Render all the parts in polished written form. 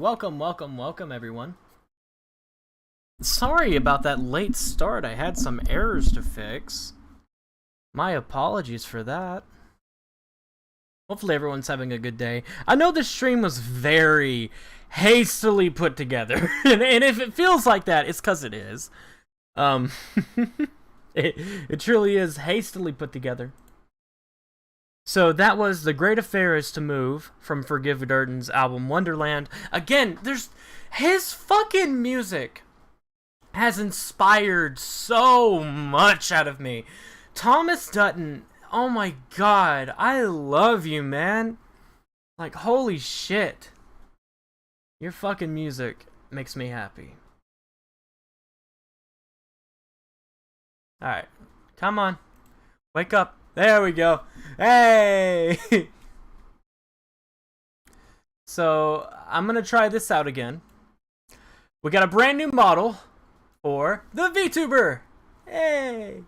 welcome everyone. Sorry about that late start. I had some errors to fix. My apologies for that. Hopefully everyone's having a good day. I know this stream was very hastily put together, and if it feels like that, it's because it is. It truly is hastily put together. So that was The Great Affair Is to Move from Forgive Durden's album Wonderland. Again, his fucking music has inspired so much out of me. Thomas Dutton, oh my god, I love you, man. Like, holy shit. Your fucking music makes me happy. Alright, come on. Wake up. There we go. Hey! So, I'm gonna try this out again. We got a brand new model for the VTuber. Hey!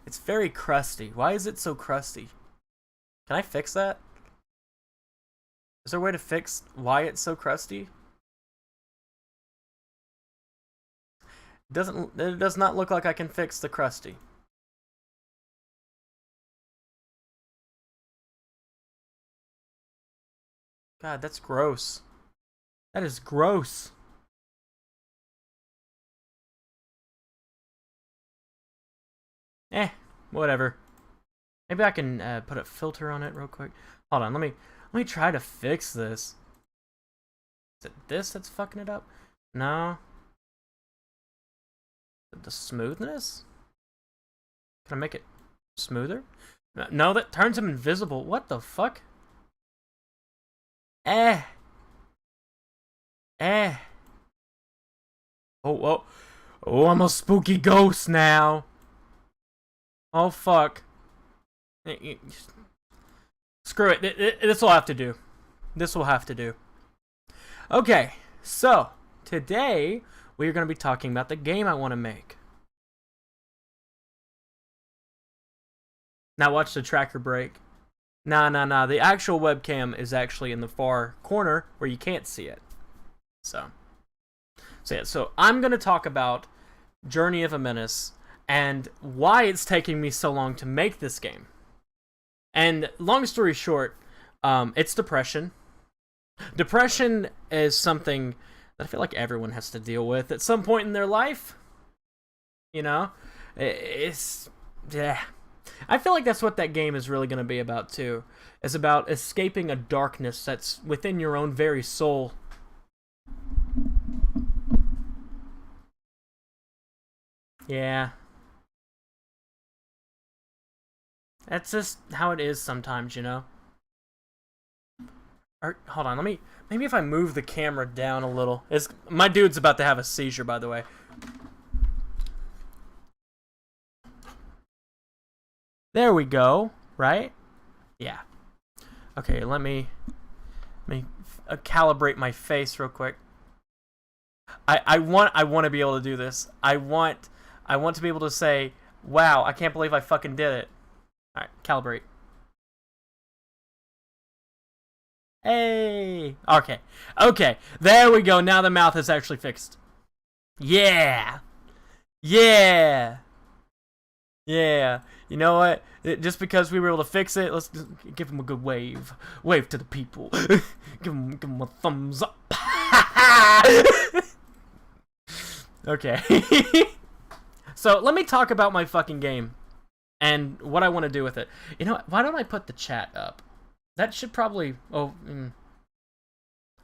It's very crusty. Why is it so crusty? Can I fix that? Is there a way to fix why it's so crusty? It does not look like I can fix the crusty. God, that's gross. That is gross. Whatever. Maybe I can put a filter on it real quick. Hold on, let me try to fix this. Is it this that's fucking it up? No. The smoothness? Can I make it smoother? No, that turns him invisible. What the fuck? Oh, whoa. Oh, I'm a spooky ghost now. Oh, fuck. Screw it. This will have to do. This will have to do. Okay, so today we are going to be talking about the game I want to make. Now watch the tracker break. Nah. The actual webcam is actually in the far corner where you can't see it. So I'm going to talk about Journey of a Menace and why it's taking me so long to make this game. And long story short, it's depression. Depression is something that I feel like everyone has to deal with at some point in their life. You know? Yeah. I feel like that's what that game is really going to be about too. It's about escaping a darkness that's within your own very soul. Yeah. That's just how it is sometimes, you know? Hold on, maybe if I move the camera down a little. My dude's about to have a seizure, by the way. There we go, right? Yeah. Okay, let me calibrate my face real quick. I want to be able to do this. I want to be able to say, "Wow, I can't believe I fucking did it." All right, calibrate. Hey. Okay. There we go. Now the mouth is actually fixed. Yeah. You know what? Just because we were able to fix it, let's just give him a good wave. Wave to the people. give him a thumbs up. Okay. So let me talk about my fucking game and what I want to do with it. You know what? Why don't I put the chat up? That should probably... I'm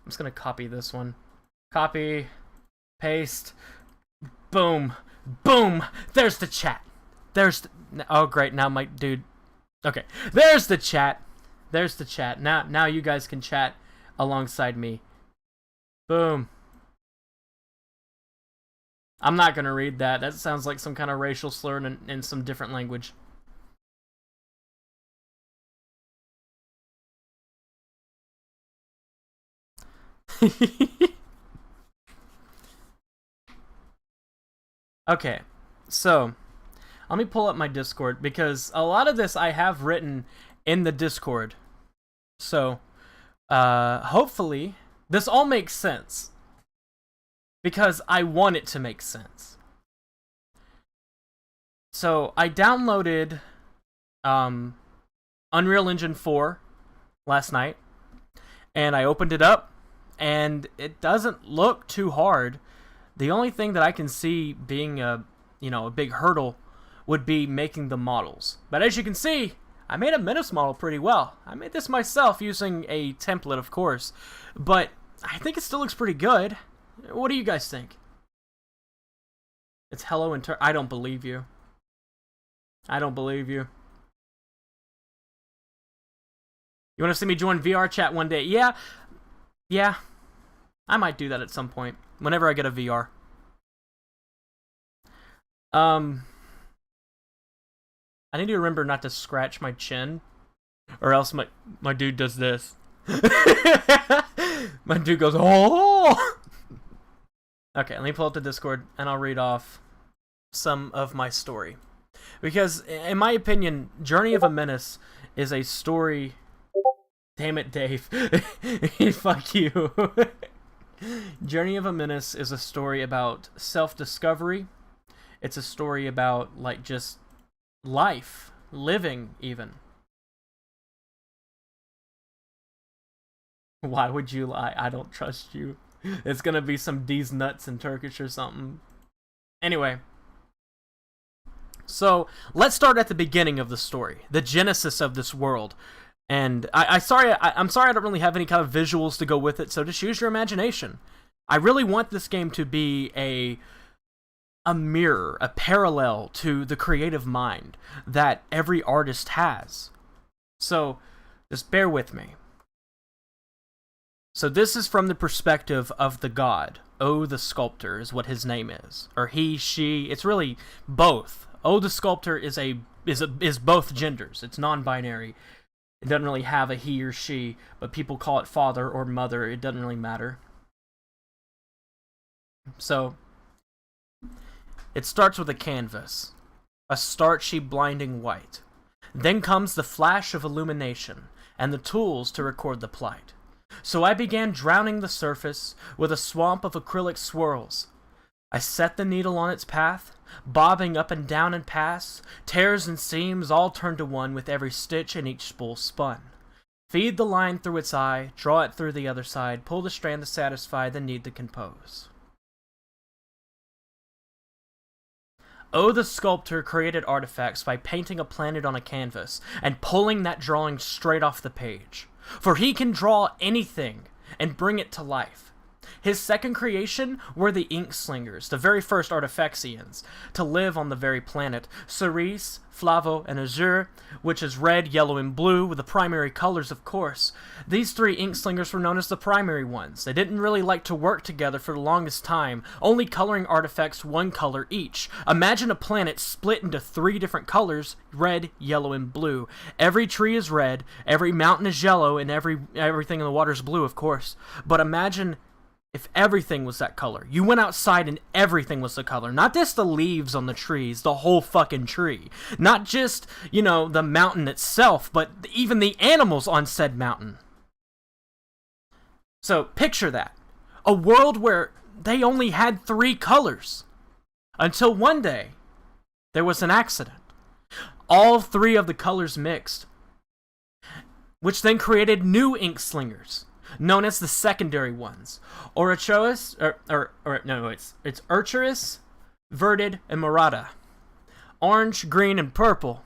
just going to copy this one. Copy. Paste. Boom. There's the chat. Oh, great. Now my dude... Okay. There's the chat. Now you guys can chat alongside me. Boom. I'm not going to read that. That sounds like some kind of racial slur in some different language. Okay, so let me pull up my Discord because a lot of this I have written in the Discord. So hopefully This all makes sense. Because I want it to make sense. So, I downloaded Unreal Engine 4 last night. And I opened it up. And it doesn't look too hard. The only thing that I can see being a big hurdle would be making the models. But as you can see, I made a Menace model pretty well. I made this myself using a template, of course. But I think it still looks pretty good. What do you guys think? It's hello and I don't believe you. I don't believe you. You want to see me join VR chat one day? Yeah. Yeah. I might do that at some point. Whenever I get a VR. I need to remember not to scratch my chin. Or else my dude does this. My dude goes, oh! Okay, let me pull up the Discord and I'll read off some of my story. Because, in my opinion, Journey of a Menace is a story... Damn it, Dave. Fuck you. Journey of a Menace is a story about self-discovery. It's a story about, like, just life. Living, even. Why would you lie? I don't trust you. It's gonna be some D's nuts in Turkish or something. Anyway. So, let's start at the beginning of the story. The genesis of this world. And I'm sorry I don't really have any kind of visuals to go with it, so just use your imagination. I really want this game to be a mirror, a parallel to the creative mind that every artist has. So, just bear with me. So this is from the perspective of the god. O the Sculptor is what his name is. Or he, she, it's really both. O the Sculptor is both genders. It's non-binary. It doesn't really have a he or she, but people call it father or mother. It doesn't really matter. So, it starts with a canvas. A starchy, blinding white. Then comes the flash of illumination, and the tools to record the plight. So I began drowning the surface with a swamp of acrylic swirls. I set the needle on its path, bobbing up and down and pass, tears and seams all turned to one with every stitch and each spool spun. Feed the line through its eye, draw it through the other side, pull the strand to satisfy the need to compose. O the Sculptor created artifacts by painting a planet on a canvas and pulling that drawing straight off the page. For he can draw anything and bring it to life. His second creation were the Ink Slingers, the very first Artifactians, to live on the very planet. Cerise, Flavo, and Azure, which is red, yellow, and blue, with the primary colors, of course. These three Ink Slingers were known as the primary ones. They didn't really like to work together for the longest time, only coloring artifacts one color each. Imagine a planet split into three different colors, red, yellow, and blue. Every tree is red, every mountain is yellow, and everything in the water is blue, of course. But imagine if everything was that color. You went outside and everything was the color. Not just the leaves on the trees, the whole fucking tree. Not just, the mountain itself, but even the animals on said mountain. So, picture that. A world where they only had three colors. Until one day, there was an accident. All three of the colors mixed. Which then created new Ink Slingers, known as the secondary ones. It's Urcherus, Verded, and Murata. Orange, green, and purple.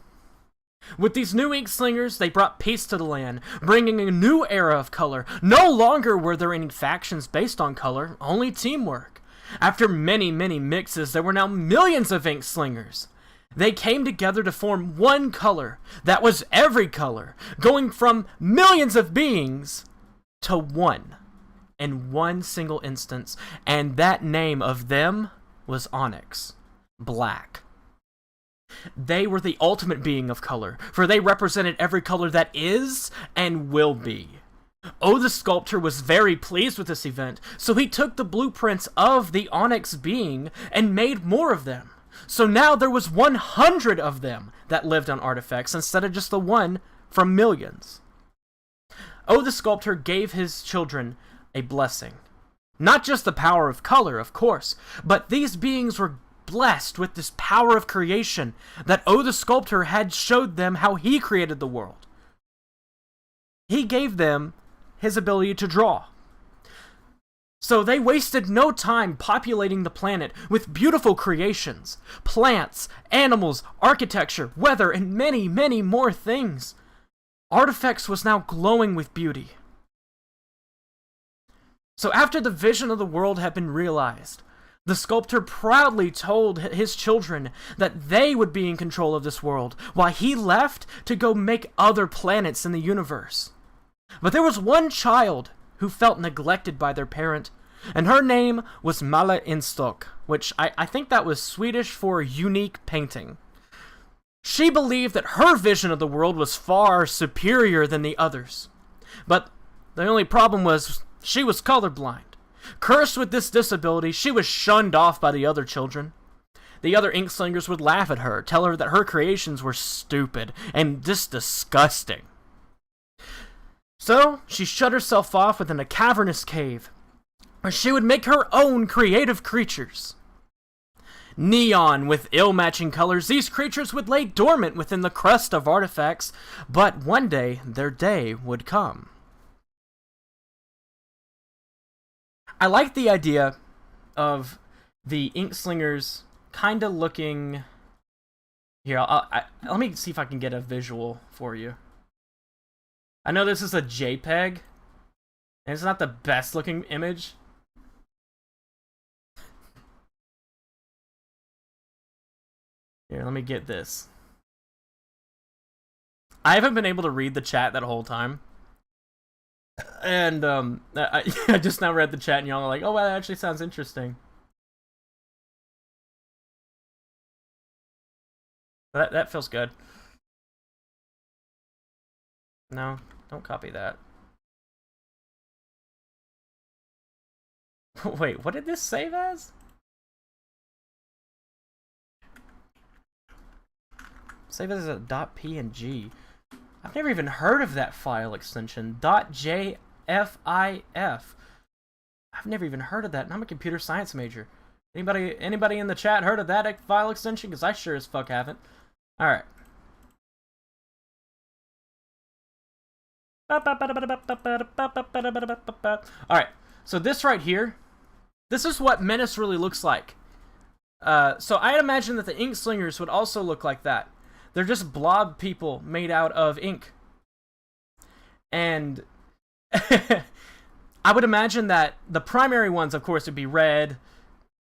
With these new Ink Slingers, they brought peace to the land, bringing a new era of color. No longer were there any factions based on color, only teamwork. After many, many mixes, there were now millions of Ink Slingers. They came together to form one color that was every color, going from millions of beings to one, in one single instance, and that name of them was Onyx, black. They were the ultimate being of color, for they represented every color that is and will be. O the Sculptor was very pleased with this event, so he took the blueprints of the Onyx being and made more of them. So now there was 100 of them that lived on artifacts instead of just the one from millions. O the Sculptor gave his children a blessing. Not just the power of color, of course, but these beings were blessed with this power of creation that the sculptor had showed them how he created the world. He gave them his ability to draw. So they wasted no time populating the planet with beautiful creations, plants, animals, architecture, weather, and many, many more things. Artifacts was now glowing with beauty. So after the vision of the world had been realized, the sculptor proudly told his children that they would be in control of this world, while he left to go make other planets in the universe. But there was one child who felt neglected by their parent, and her name was Mala Instok, which I think that was Swedish for unique painting. She believed that her vision of the world was far superior than the others. But the only problem was she was colorblind. Cursed with this disability, she was shunned off by the other children. The other Ink Slingers would laugh at her, tell her that her creations were stupid and just disgusting. So, she shut herself off within a cavernous cave, where she would make her own creative creatures. Neon with ill-matching colors, these creatures would lay dormant within the crust of artifacts, but one day, their day would come. I like the idea of the Ink Slingers kind of looking... Here, let me see if I can get a visual for you. I know this is a JPEG, and it's not the best looking image. Here, let me get this. I haven't been able to read the chat that whole time. And I just now read the chat and y'all are like, oh, wow, that actually sounds interesting. That feels good. No, don't copy that. Wait, what did this save as? Save as a .png. I've never even heard of that file extension. .jfif. I've never even heard of that, and I'm a computer science major. Anybody in the chat heard of that file extension? Because I sure as fuck haven't. Alright. Alright, so this right here, this is what Menace really looks like. So I'd imagine that the Ink Slingers would also look like that. They're just blob people made out of ink. And I would imagine that the primary ones, of course, would be red,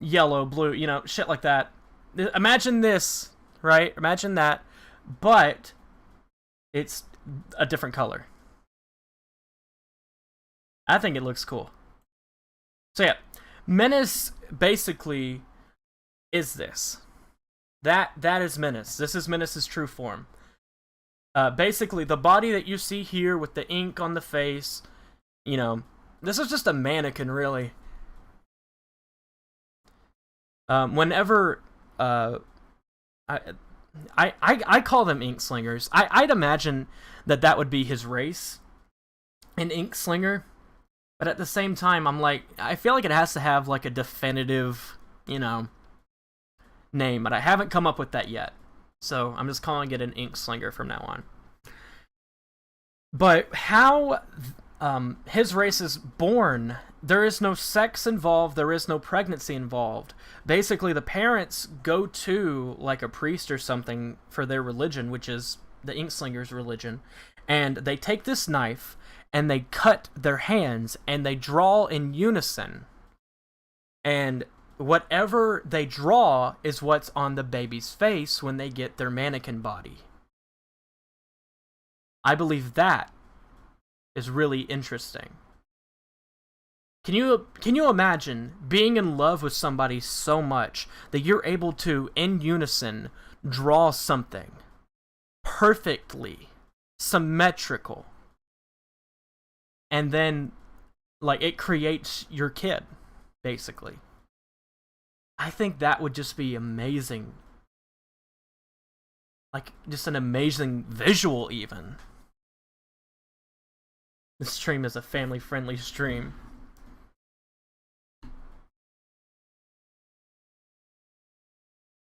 yellow, blue, you know, shit like that. Imagine this, right? Imagine that, but it's a different color. I think it looks cool. So yeah, Menace basically is this. That is Menace. This is Menace's true form. Basically, the body that you see here with the ink on the face, you know, this is just a mannequin, really. Whenever I call them Ink Slingers. I'd imagine that would be his race, an Ink Slinger. But at the same time, I'm like, I feel like it has to have like a definitive, you know, name, but I haven't come up with that yet. So I'm just calling it an Ink Slinger from now on. But how his race is born, there is no sex involved, there is no pregnancy involved. Basically, the parents go to like a priest or something for their religion, which is the Ink Slinger's religion, and they take this knife and they cut their hands and they draw in unison. And whatever they draw is what's on the baby's face when they get their mannequin body. I believe that is really interesting. Can you imagine being in love with somebody so much that you're able to, in unison, draw something perfectly symmetrical, and then, like, it creates your kid, basically? I think that would just be amazing. Like, just an amazing visual, even. This stream is a family-friendly stream.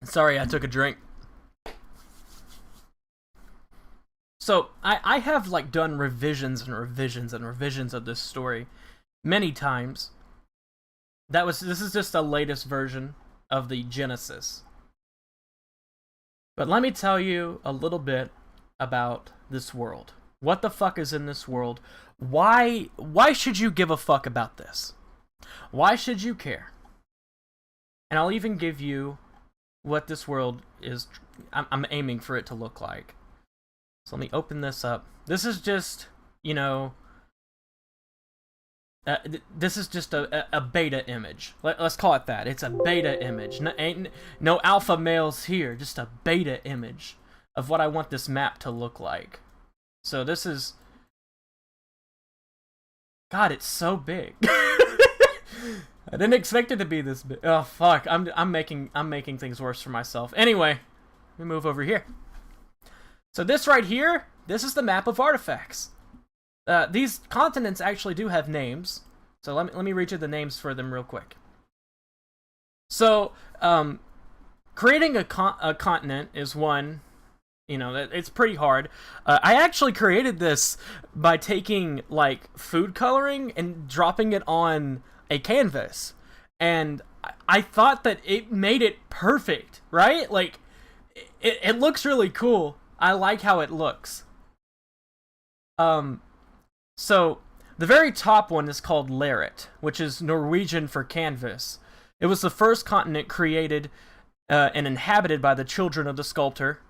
Sorry, I took a drink. So, I have, like, done revisions and revisions and revisions of this story many times. This is just the latest version of the Genesis. But let me tell you a little bit about this world. What the fuck is in this world? Why should you give a fuck about this? Why should you care? And I'll even give you what this world is. I'm aiming for it to look like. So let me open this up. This is just, you know, this is just a beta image. Let's call it that. It's a beta image. Ain't no alpha males here. Just a beta image of what I want this map to look like. So this is... God, it's so big. I didn't expect it to be this big. Oh fuck! I'm making things worse for myself. Anyway, let me move over here. So this right here, this is the map of artifacts. These continents actually do have names. So let me read you the names for them real quick. So creating a continent is one. You know, it's pretty hard. I actually created this by taking, like, food coloring and dropping it on a canvas. And I thought that it made it perfect, right? Like, it looks really cool. I like how it looks. So, the very top one is called Laret, which is Norwegian for canvas. It was the first continent created and inhabited by the children of the sculptor.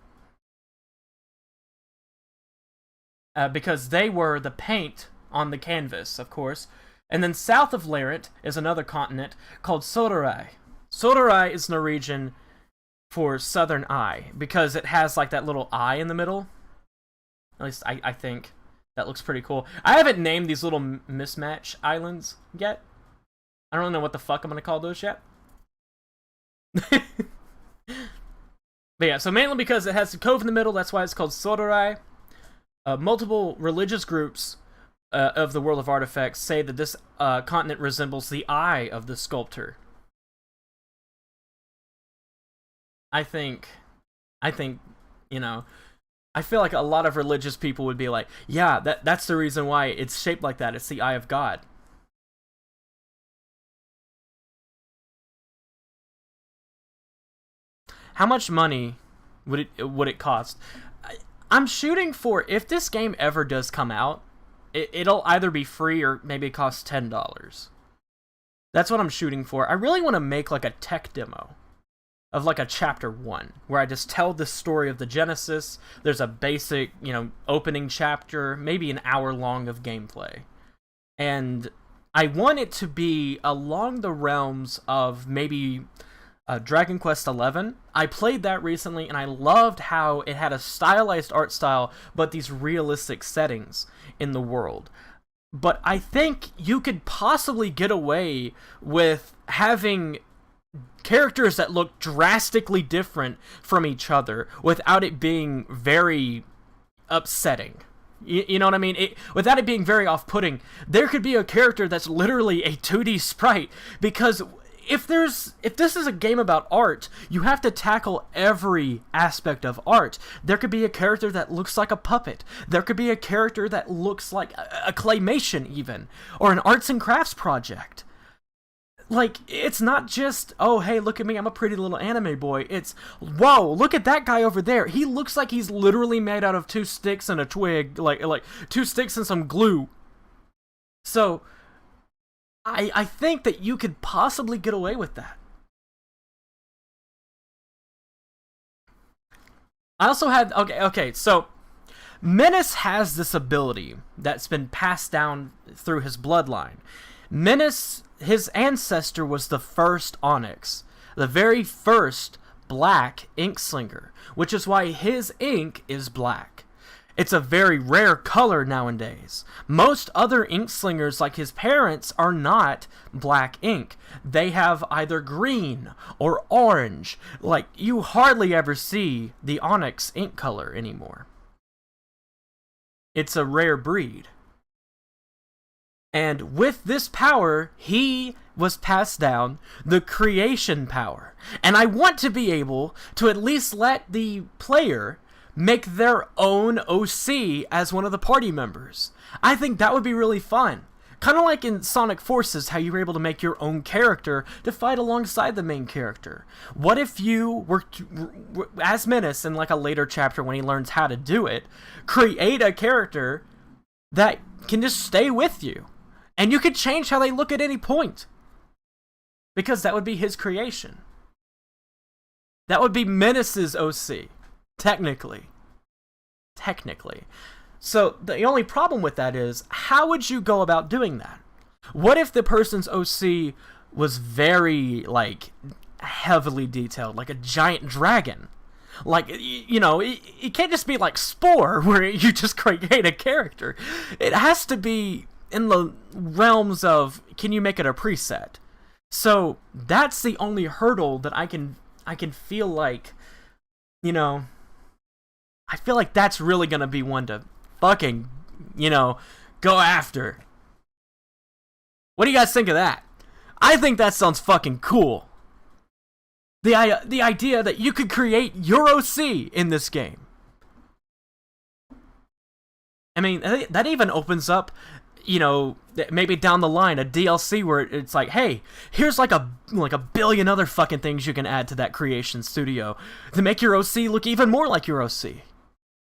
Because they were the paint on the canvas, of course. And then south of Laret is another continent called Soderai. Soderai is Norwegian for southern eye, because it has, like, that little eye in the middle. At least I think. That looks pretty cool. I haven't named these little mismatch islands yet. I don't know what the fuck I'm going to call those yet. But yeah, so mainly because it has a cove in the middle, that's why it's called Soderai. Multiple religious groups of the world of artifacts say that this continent resembles the eye of the sculptor. I think, you know, I feel like a lot of religious people would be like, yeah, that's the reason why it's shaped like that. It's the eye of God. How much money would it cost? I'm shooting for, if this game ever does come out, it'll either be free or maybe it costs $10. That's what I'm shooting for. I really want to make, like, a tech demo of, like, a chapter 1, where I just tell the story of the Genesis. There's a basic, you know, opening chapter, maybe an hour long of gameplay. And I want it to be along the realms of maybe Dragon Quest XI. I played that recently, and I loved how it had a stylized art style, but these realistic settings in the world. But I think you could possibly get away with having characters that look drastically different from each other without it being very upsetting. You know what I mean? Without it being very off-putting. There could be a character that's literally a 2D sprite, because if this is a game about art, you have to tackle every aspect of art. There could be a character that looks like a puppet. There could be a character that looks like a claymation even, or an arts and crafts project. Like, it's not just, oh, hey, look at me, I'm a pretty little anime boy. It's, whoa, look at that guy over there. He looks like he's literally made out of 2 sticks and a twig, like 2 sticks and some glue. So I think that you could possibly get away with that. I also had, okay, so Menace has this ability that's been passed down through his bloodline. Menace, his ancestor was the first Onyx, the very first black ink slinger, which is why his ink is black. It's a very rare color nowadays. Most other ink slingers, like his parents, are not black ink. They have either green or orange. Like, you hardly ever see the Onyx ink color anymore. It's a rare breed. And with this power, he was passed down the creation power. And I want to be able to at least let the player make their own OC as one of the party members. I think that would be really fun. Kind of like in Sonic Forces, how you were able to make your own character to fight alongside the main character. What if you were, as Menace in like a later chapter when he learns how to do it, create a character that can just stay with you. And you could change how they look at any point. Because that would be his creation. That would be Menace's OC. Technically. So the only problem with that is, how would you go about doing that? What if the person's OC was very, like, heavily detailed, like a giant dragon? Like, you know, it can't just be like Spore, where you just create a character. It has to be in the realms of, can you make it a preset? So that's the only hurdle that I can feel like, you know, I feel like that's really gonna be one to fucking, you know, go after. What do you guys think of that? I think that sounds fucking cool. The idea that you could create your OC in this game. I mean, that even opens up, you know, maybe down the line a DLC where it's like, hey, here's like a billion other fucking things you can add to that creation studio to make your OC look even more like your OC.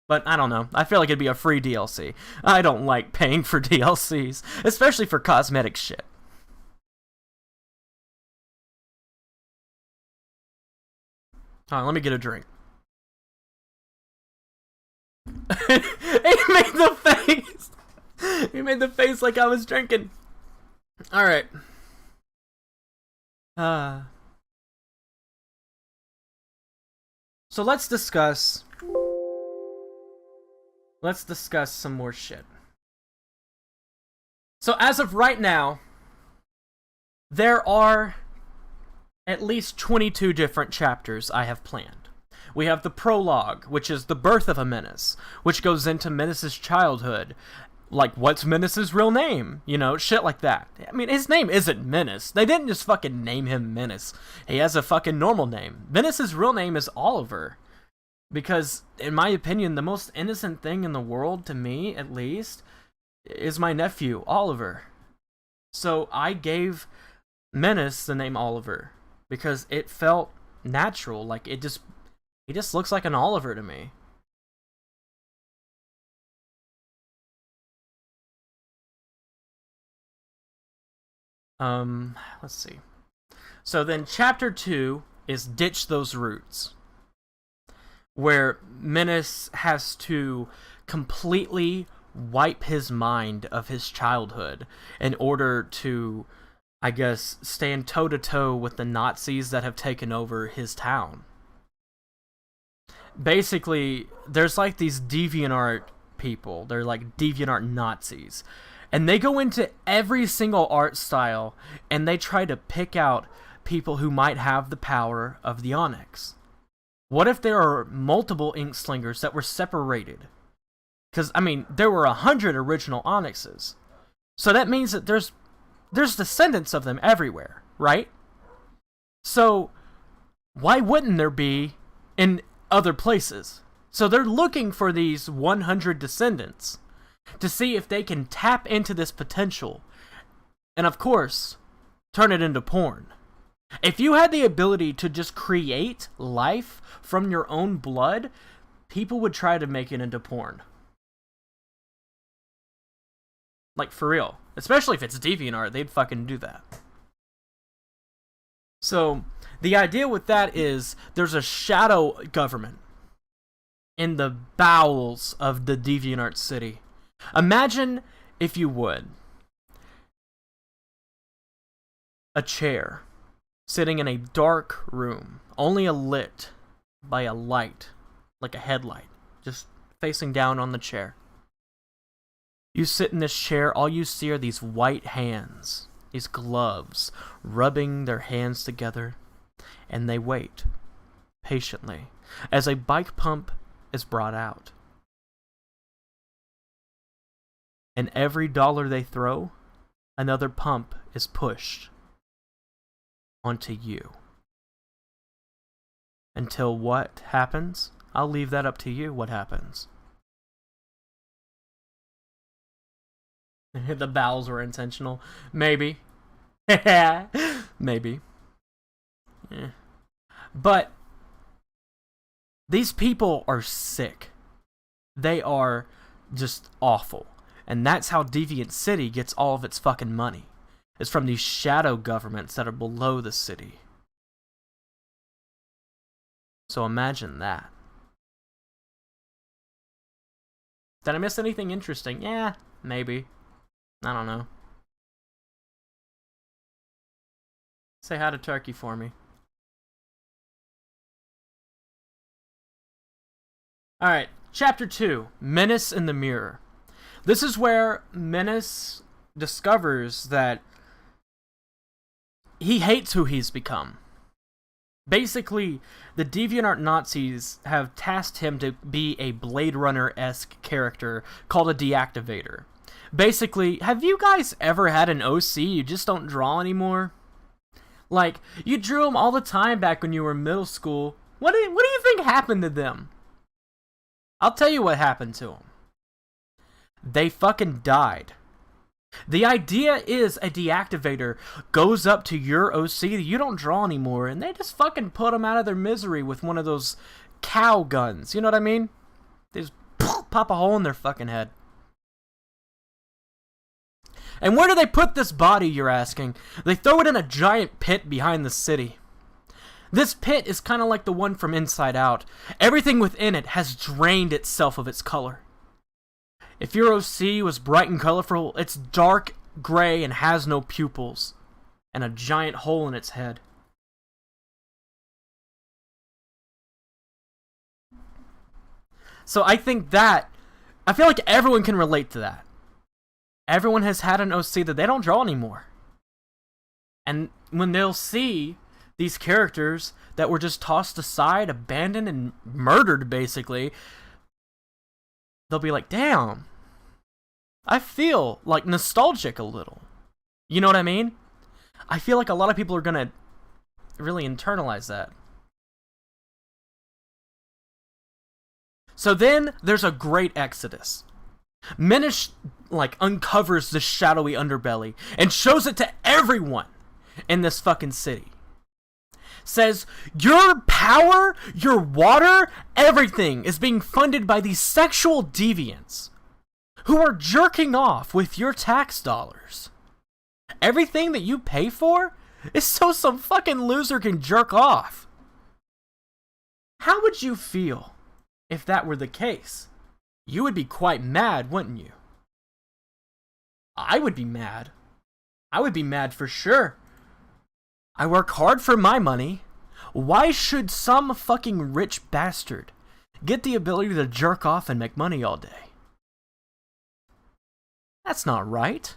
But I don't know. I feel like it'd be a free DLC. I don't like paying for DLCs, especially for cosmetic shit. Alright, let me get a drink. He made the face! He made the face like I was drinking. Alright. So let's discuss some more shit. So as of right now, there are at least 22 different chapters I have planned. We have the Prologue, which is the birth of a Menace, which goes into Menace's childhood. Like, what's Menace's real name? You know, shit like that. I mean, his name isn't Menace. They didn't just fucking name him Menace. He has a fucking normal name. Menace's real name is Oliver. Because, in my opinion, the most innocent thing in the world, to me at least, is my nephew, Oliver. So I gave Menace the name Oliver because it felt natural. Like, he just looks like an Oliver to me. Let's see. So then chapter 2 is Ditch Those Roots, where Menace has to completely wipe his mind of his childhood in order to, I guess, stand toe-to-toe with the Nazis that have taken over his town. Basically, there's like these DeviantArt people. They're like DeviantArt Nazis. And they go into every single art style, and they try to pick out people who might have the power of the Onyx. What if there are multiple Ink Slingers that were separated? Because, I mean, there were 100 original Onyxes. So that means that there's descendants of them everywhere, right? So, why wouldn't there be in other places? So they're looking for these 100 descendants to see if they can tap into this potential, and of course, turn it into porn. If you had the ability to just create life from your own blood, people would try to make it into porn. Like, for real. Especially if it's DeviantArt, they'd fucking do that. So, the idea with that is, there's a shadow government in the bowels of the DeviantArt city. Imagine, if you would, a chair sitting in a dark room, only lit by a light, like a headlight, just facing down on the chair. You sit in this chair, all you see are these white hands, these gloves, rubbing their hands together, and they wait, patiently, as a bike pump is brought out. And every dollar they throw, another pump is pushed onto you. Until what happens? I'll leave that up to you, what happens. The bowels were intentional. Maybe. Maybe. Yeah. But these people are sick. They are just awful. And that's how Deviant City gets all of its fucking money. It's from these shadow governments that are below the city. So imagine that. Did I miss anything interesting? Yeah, maybe. I don't know. Say hi to Turkey for me. Alright, Chapter 2, Menace in the Mirror. This is where Menace discovers that he hates who he's become. Basically, the DeviantArt Nazis have tasked him to be a Blade Runner-esque character called a Deactivator. Basically, have you guys ever had an OC you just don't draw anymore? Like, you drew them all the time back when you were in middle school. What do you think happened to them? I'll tell you what happened to them. They fucking died. The idea is a Deactivator goes up to your OC that you don't draw anymore, and they just fucking put them out of their misery with one of those cow guns. You know what I mean? They just pop a hole in their fucking head. And where do they put this body, you're asking? They throw it in a giant pit behind the city. This pit is kind of like the one from Inside Out. Everything within it has drained itself of its color. If your OC was bright and colorful, it's dark gray and has no pupils, and a giant hole in its head. So I feel like everyone can relate to that. Everyone has had an OC that they don't draw anymore. And when they'll see these characters that were just tossed aside, abandoned, and murdered, basically, they'll be like, damn, I feel like nostalgic a little. You know what I mean? I feel like a lot of people are gonna really internalize that. So then there's a great exodus. Menace uncovers the shadowy underbelly and shows it to everyone in this fucking city. Says, your power, your water, everything is being funded by these sexual deviants who are jerking off with your tax dollars. Everything that you pay for is so some fucking loser can jerk off. How would you feel if that were the case? You would be quite mad, wouldn't you? I would be mad. I would be mad for sure. I work hard for my money. Why should some fucking rich bastard get the ability to jerk off and make money all day? That's not right.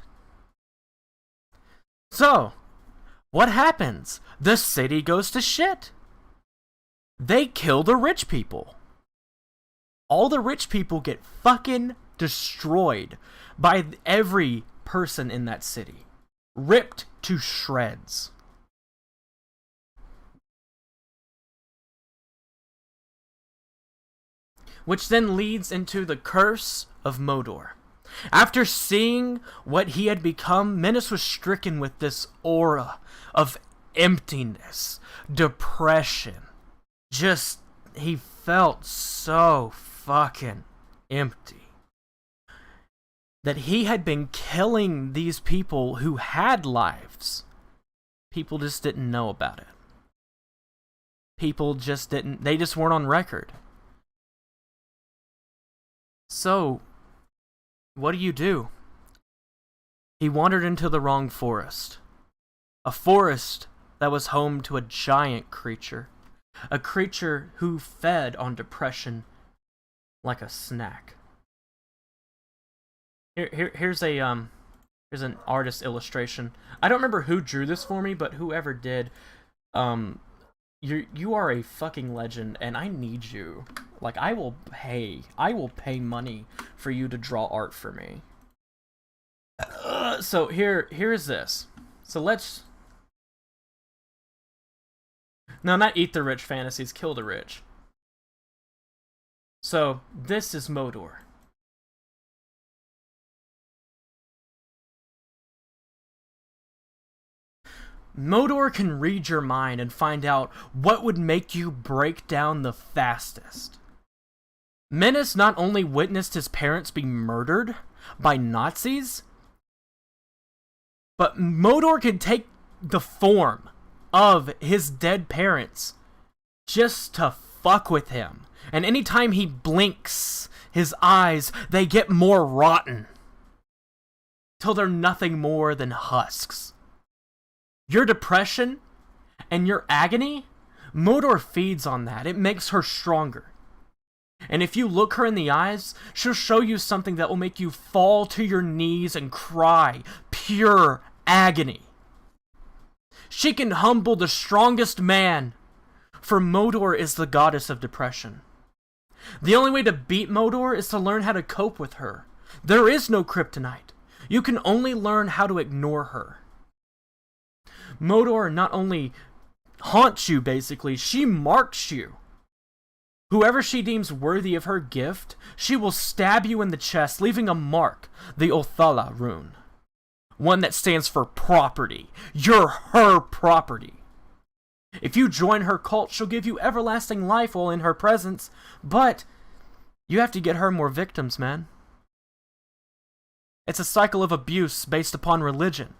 So, what happens? The city goes to shit. They kill the rich people. All the rich people get fucking destroyed by every person in that city. Ripped to shreds. Which then leads into the curse of Modor. After seeing what he had become, Menace was stricken with this aura of emptiness, depression. He felt so fucking empty. That he had been killing these people who had lives. People just didn't know about it. They just weren't on record. So, what do? He wandered into the wrong forest. A forest that was home to a giant creature. A creature who fed on depression like a snack. Here's an artist illustration. I don't remember who drew this for me, but whoever did, you are a fucking legend, and I need you. Like, I will pay money for you to draw art for me. So here's this. So let's No, not eat the rich fantasies, kill the rich. So, this is Modor. Modor can read your mind and find out what would make you break down the fastest. Menace not only witnessed his parents be murdered by Nazis, but Modor can take the form of his dead parents just to fuck with him. And anytime he blinks, his eyes, they get more rotten. Till they're nothing more than husks. Your depression and your agony, Modor feeds on that. It makes her stronger. And if you look her in the eyes, she'll show you something that will make you fall to your knees and cry pure agony. She can humble the strongest man, for Modor is the goddess of depression. The only way to beat Modor is to learn how to cope with her. There is no kryptonite. You can only learn how to ignore her. Modor not only haunts you, basically, she marks you. Whoever she deems worthy of her gift, she will stab you in the chest, leaving a mark, the Othala rune. One that stands for property. You're her property. If you join her cult, she'll give you everlasting life while in her presence, but you have to get her more victims, man. It's a cycle of abuse based upon religion.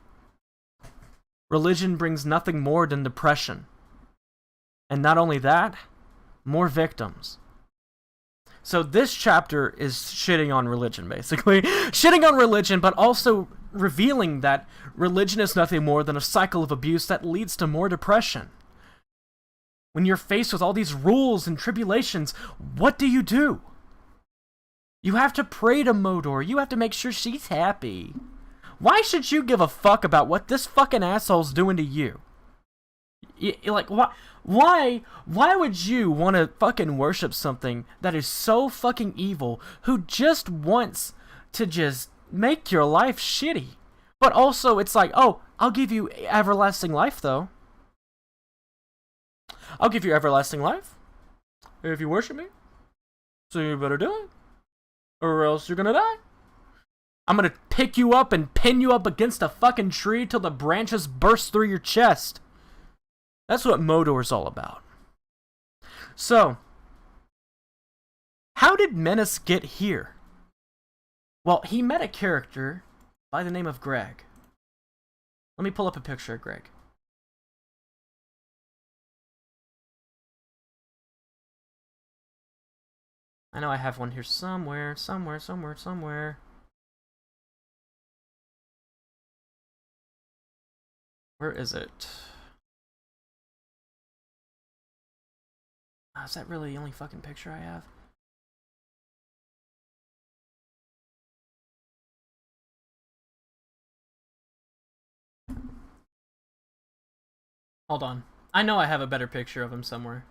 Religion brings nothing more than depression. And not only that, more victims. So this chapter is shitting on religion, basically. Shitting on religion, but also revealing that religion is nothing more than a cycle of abuse that leads to more depression. When you're faced with all these rules and tribulations, what do? You have to pray to Modor. You have to make sure she's happy. Why should you give a fuck about what this fucking asshole's doing to you? Like, why would you want to fucking worship something that is so fucking evil, who just wants to just make your life shitty? But also, it's like, oh, I'll give you everlasting life, though. I'll give you everlasting life if you worship me. So you better do it, or else you're gonna die. I'm gonna pick you up and pin you up against a fucking tree till the branches burst through your chest. That's what Modor's all about. So, how did Menace get here? Well, he met a character by the name of Greg. Let me pull up a picture of Greg. I know I have one here somewhere. Where is it? Oh, is that really the only fucking picture I have? Hold on. I know I have a better picture of him somewhere.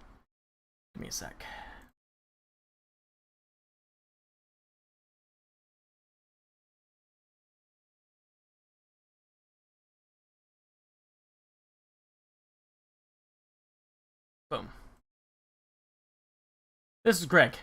Give me a sec. Boom. This is Greg.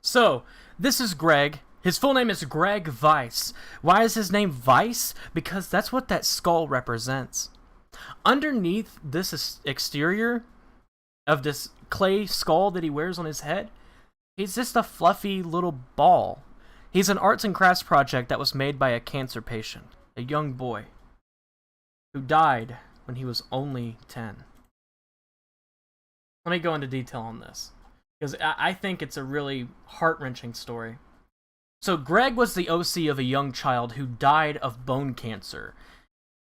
So, this is Greg. His full name is Greg Weiss. Why is his name Weiss? Because that's what that skull represents. Underneath this exterior of this clay skull that he wears on his head, he's just a fluffy little ball. He's an arts and crafts project that was made by a cancer patient, a young boy, who died when he was only 10. Let me go into detail on this, because I think it's a really heart-wrenching story. So Greg was the OC of a young child who died of bone cancer.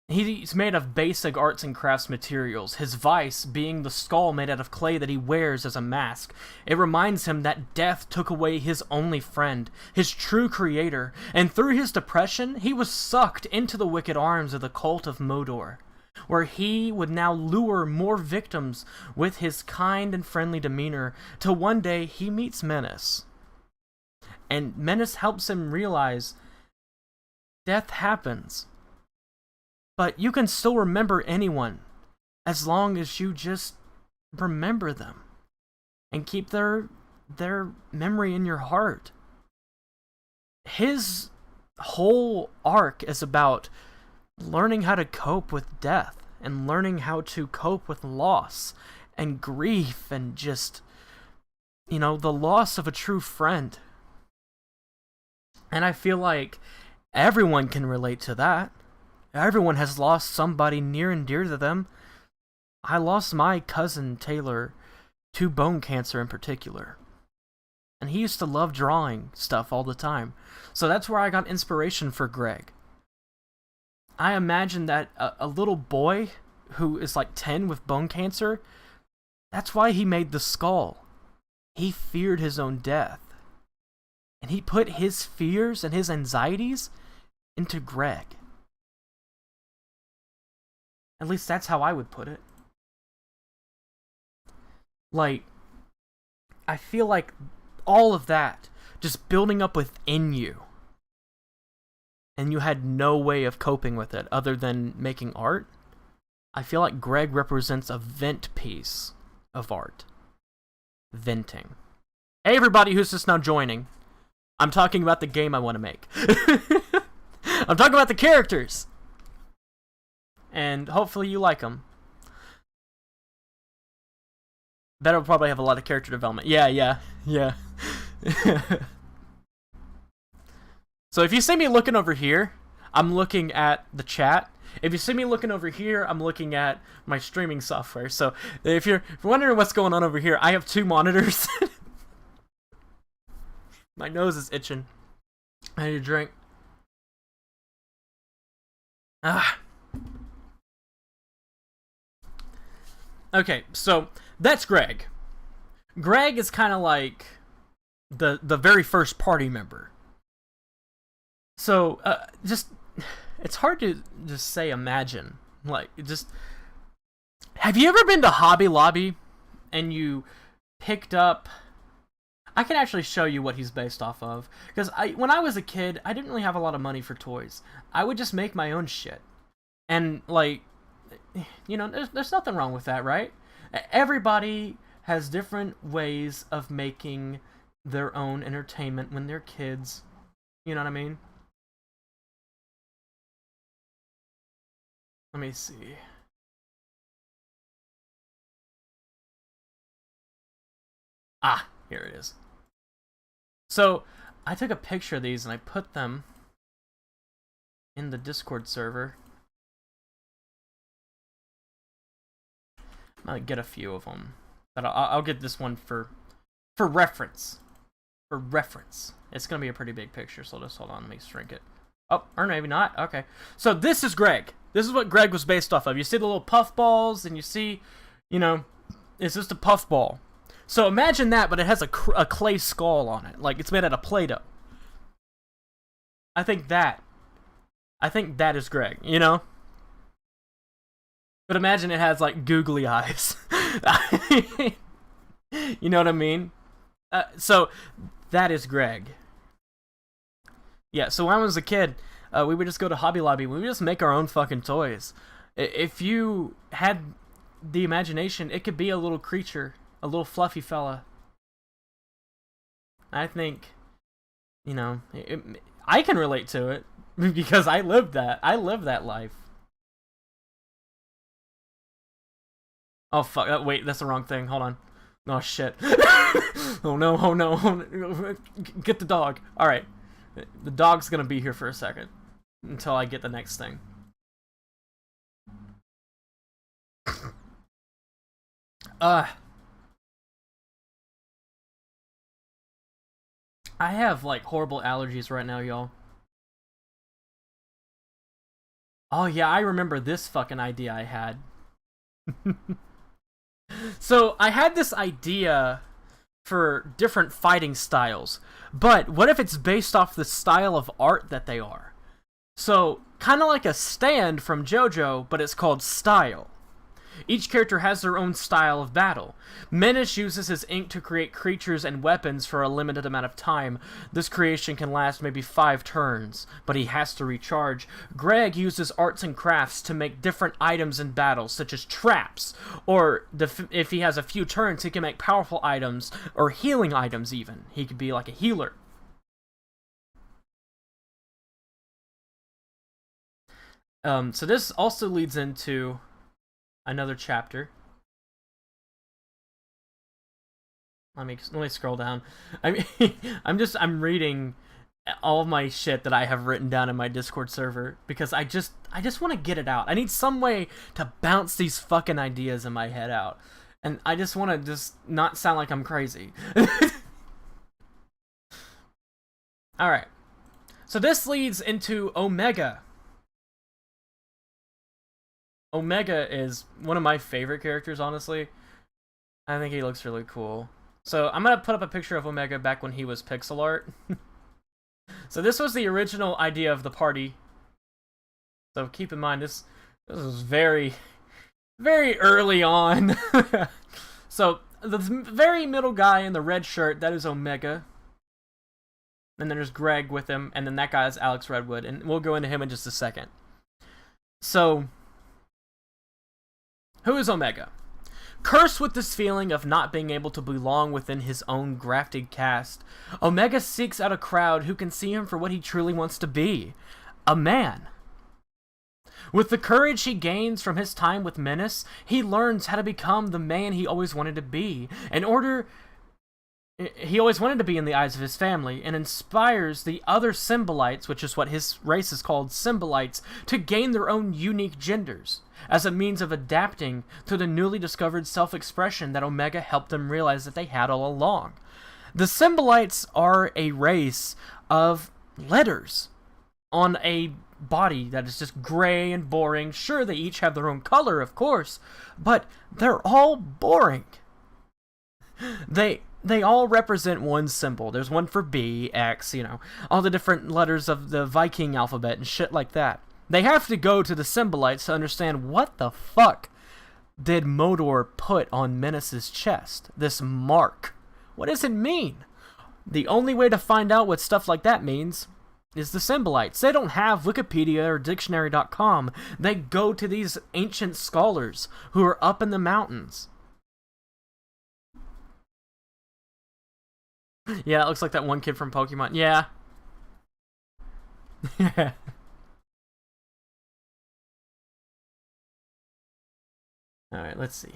He's made of basic arts and crafts materials, his vice being the skull made out of clay that he wears as a mask. It reminds him that death took away his only friend, his true creator, and through his depression, he was sucked into the wicked arms of the cult of Modor, where he would now lure more victims with his kind and friendly demeanor, till one day he meets Menace. And Menace helps him realize death happens. But you can still remember anyone as long as you just remember them and keep their memory in your heart. His whole arc is about learning how to cope with death and learning how to cope with loss and grief and just, you know, the loss of a true friend. And I feel like everyone can relate to that. Everyone has lost somebody near and dear to them. I lost my cousin Taylor to bone cancer in particular. And he used to love drawing stuff all the time. So that's where I got inspiration for Greg. I imagine that a little boy who is like 10 with bone cancer, that's why he made the skull. He feared his own death. And he put his fears and his anxieties into Greg. At least that's how I would put it. Like, I feel like all of that just building up within you. And you had no way of coping with it other than making art. I feel like Greg represents a vent piece of art. Venting. Hey everybody who's just now joining. I'm talking about the game I want to make. I'm talking about the characters. And hopefully you like them. Bet I'll probably have a lot of character development. Yeah. So if you see me looking over here, I'm looking at the chat. If you see me looking over here, I'm looking at my streaming software. So if you're wondering what's going on over here, I have 2 monitors. My nose is itching. I need a drink. Okay, so that's Greg. Greg is kind of like the very first party member. So, it's hard to just say imagine. Like, have you ever been to Hobby Lobby and you picked up... I can actually show you what he's based off of. Because when I was a kid, I didn't really have a lot of money for toys. I would just make my own shit. And, like, you know, there's nothing wrong with that, right? Everybody has different ways of making their own entertainment when they're kids. You know what I mean? Let me see. Ah, here it is. So, I took a picture of these and I put them in the Discord server. I might get a few of them, but I'll get this one for reference. For reference. It's gonna be a pretty big picture, so just hold on, let me shrink it. Oh, or maybe not. Okay. So this is Greg. This is what Greg was based off of. You see the little puff balls, and you see, you know, it's just a puff ball. So imagine that, but it has a clay skull on it. Like, it's made out of Play-Doh. I think that is Greg, you know? But imagine it has, like, googly eyes. You know what I mean? So, that is Greg. Yeah, so when I was a kid, we would just go to Hobby Lobby. We would just make our own fucking toys. If you had the imagination, it could be a little creature, a little fluffy fella. I think, you know, I can relate to it because I lived that. I lived that life. Oh fuck! Wait, that's the wrong thing. Hold on. Oh shit! Oh no! Oh no! Get the dog. All right, the dog's gonna be here for a second until I get the next thing. I have like horrible allergies right now, y'all. Oh yeah, I remember this fucking idea I had. So I had this idea for different fighting styles, but what if it's based off the style of art that they are? So kind of like a stand from JoJo, but it's called Style. Each character has their own style of battle. Menace uses his ink to create creatures and weapons for a limited amount of time. This creation can last maybe 5 turns, but he has to recharge. Greg uses arts and crafts to make different items in battle, such as traps, or if he has a few turns, he can make powerful items, or healing items even. He could be like a healer. So this also leads into another chapter. Let me scroll down. I mean, I'm reading all of my shit that I have written down in my Discord server because I just want to get it out. I need some way to bounce these fucking ideas in my head out, and I just want to not sound like I'm crazy. All right. So this leads into Omega. Omega is one of my favorite characters, honestly. I think he looks really cool. So I'm going to put up a picture of Omega back when he was pixel art. So this was the original idea of the party. So keep in mind, this was very, very early on. So the very middle guy in the red shirt, that is Omega. And then there's Greg with him, and then that guy is Alex Redwood, and we'll go into him in just a second. So who is Omega? Cursed with this feeling of not being able to belong within his own grafted caste, Omega seeks out a crowd who can see him for what he truly wants to be, a man. With the courage he gains from his time with Menace, he learns how to become the man he always wanted to be. He always wanted to be in the eyes of his family, and inspires the other Symbolites, which is what his race is called, Symbolites, to gain their own unique genders, as a means of adapting to the newly discovered self-expression that Omega helped them realize that they had all along. The Symbolites are a race of letters on a body that is just gray and boring. Sure, they each have their own color, of course, but they're all boring. They all represent one symbol. There's one for B, X, all the different letters of the Viking alphabet and shit like that. They have to go to the Symbolites to understand what the fuck did Modor put on Menace's chest? This mark. What does it mean? The only way to find out what stuff like that means is the Symbolites. They don't have Wikipedia or dictionary.com. They go to these ancient scholars who are up in the mountains. Yeah, it looks like that one kid from Pokemon. Yeah. Yeah. Alright, let's see.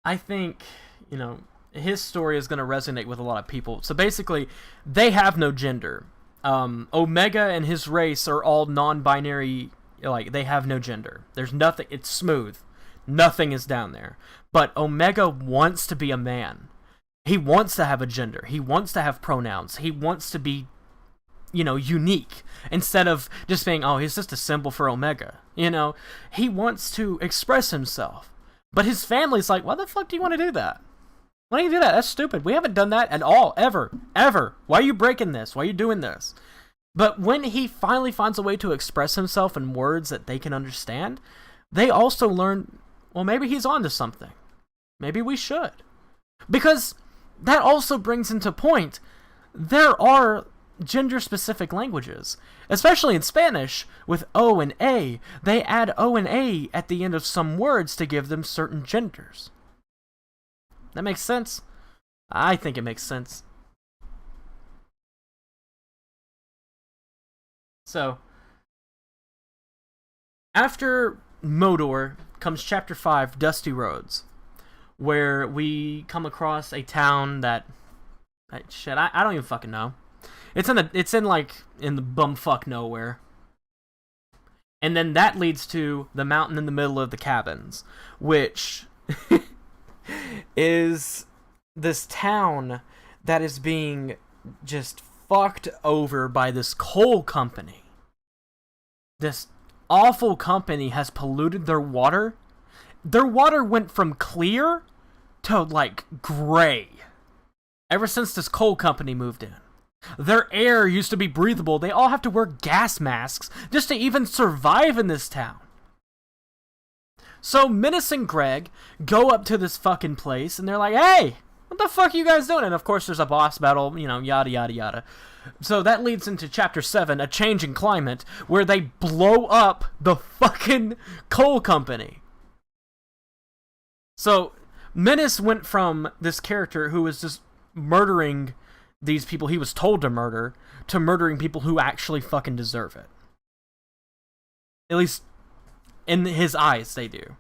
I think, his story is going to resonate with a lot of people. So basically, they have no gender. Omega and his race are all non-binary, they have no gender. There's nothing, it's smooth. Nothing is down there. But Omega wants to be a man. He wants to have a gender. He wants to have pronouns. He wants to be, unique. Instead of just being, oh, he's just a symbol for Omega. He wants to express himself. But his family's like, why the fuck do you want to do that? Why do you do that? That's stupid. We haven't done that at all, ever. Ever. Why are you breaking this? Why are you doing this? But when he finally finds a way to express himself in words that they can understand, they also learn, well, maybe he's onto something. Maybe we should. Because that also brings into point, there are gender-specific languages, especially in Spanish, with O and A. They add O and A at the end of some words to give them certain genders. That makes sense? I think it makes sense. So, after Modor comes Chapter 5, Dusty Roads, where we come across a town that... Shit, I don't even fucking know. It's in the bumfuck nowhere. And then that leads to the mountain in the middle of the cabins, which is this town that is being just fucked over by this coal company. This awful company has polluted their water. Their water went from clear to, gray ever since this coal company moved in. Their air used to be breathable. They all have to wear gas masks just to even survive in this town. So Menace and Greg go up to this fucking place, and they're like, hey, what the fuck are you guys doing? And of course there's a boss battle, you know, yada yada yada. So that leads into Chapter 7, A Change in Climate, where they blow up the fucking coal company. So Menace went from this character who was just murdering these people he was told to murdering people who actually fucking deserve it. At least in his eyes, they do.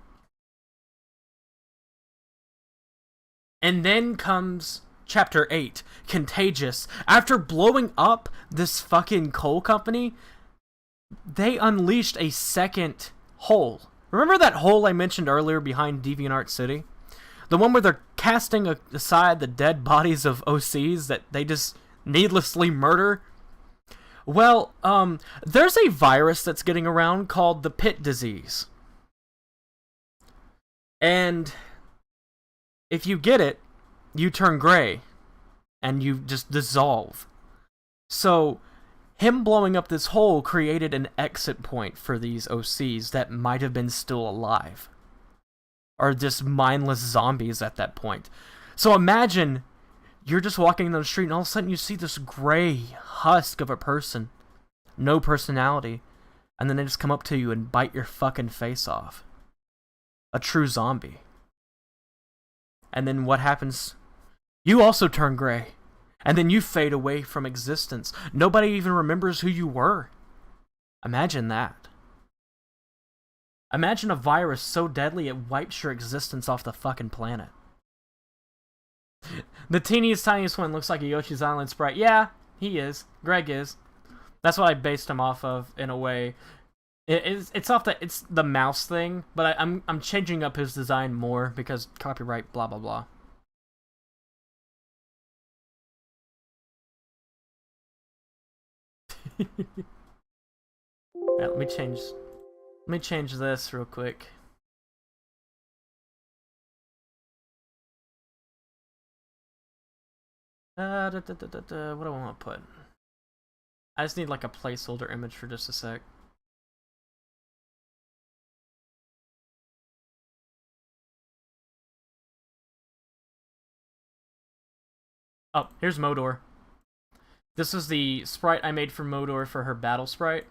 And then comes Chapter 8, Contagious. After blowing up this fucking coal company, they unleashed a second hole. Remember that hole I mentioned earlier behind DeviantArt City? The one where they're casting aside the dead bodies of OCs that they just needlessly murder? Well, there's a virus that's getting around called the pit disease. And if you get it, you turn gray. And you just dissolve. So, him blowing up this hole created an exit point for these OCs that might have been still alive. Or just mindless zombies at that point. So imagine you're just walking down the street and all of a sudden you see this gray husk of a person. No personality. And then they just come up to you and bite your fucking face off. A true zombie. And then what happens? You also turn gray. And then you fade away from existence. Nobody even remembers who you were. Imagine that. Imagine a virus so deadly it wipes your existence off the fucking planet. The teeniest, tiniest one looks like a Yoshi's Island sprite. Yeah, he is. Greg is. That's what I based him off of, in a way. It's the mouse thing, but I'm changing up his design more because copyright, blah blah blah. Yeah, let me change this real quick. What do I want to put? I just need like a placeholder image for just a sec. Oh, here's Modor. This is the sprite I made for Modor for her battle sprite.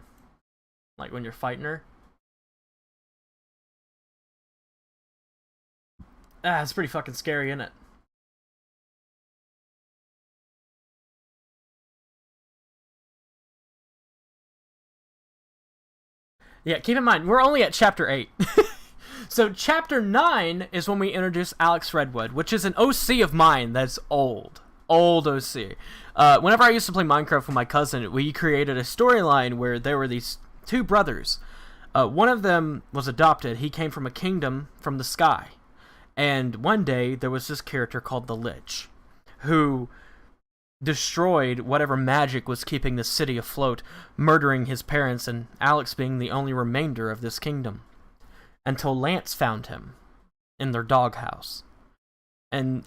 Like when you're fighting her. Ah, it's pretty fucking scary, isn't it? Yeah, keep in mind, we're only at Chapter 8. So Chapter 9 is when we introduce Alex Redwood, which is an OC of mine that's old. Old OC. Whenever I used to play Minecraft with my cousin, we created a storyline where there were these two brothers. One of them was adopted. He came from a kingdom from the sky. And one day, there was this character called the Lich, who destroyed whatever magic was keeping the city afloat, murdering his parents and Alex being the only remainder of this kingdom. Until Lance found him in their doghouse. And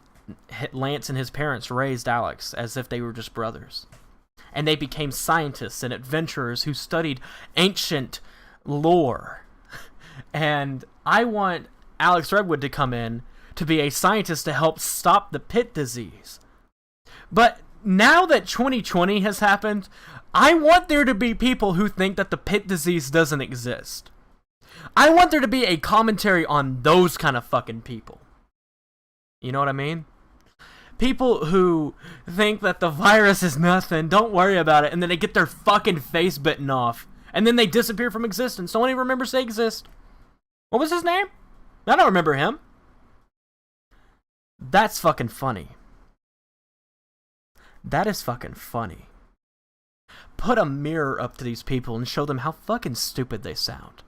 Lance and his parents raised Alex as if they were just brothers. And they became scientists and adventurers who studied ancient lore. And I want Alex Redwood to come in to be a scientist to help stop the pit disease. But now that 2020 has happened, I want there to be people who think that the pit disease doesn't exist. I want there to be a commentary on those kind of fucking people. You know what I mean? People who think that the virus is nothing, don't worry about it, and then they get their fucking face bitten off. And then they disappear from existence. No one even remembers they exist. What was his name? I don't remember him. That's fucking funny. That is fucking funny. Put a mirror up to these people and show them how fucking stupid they sound.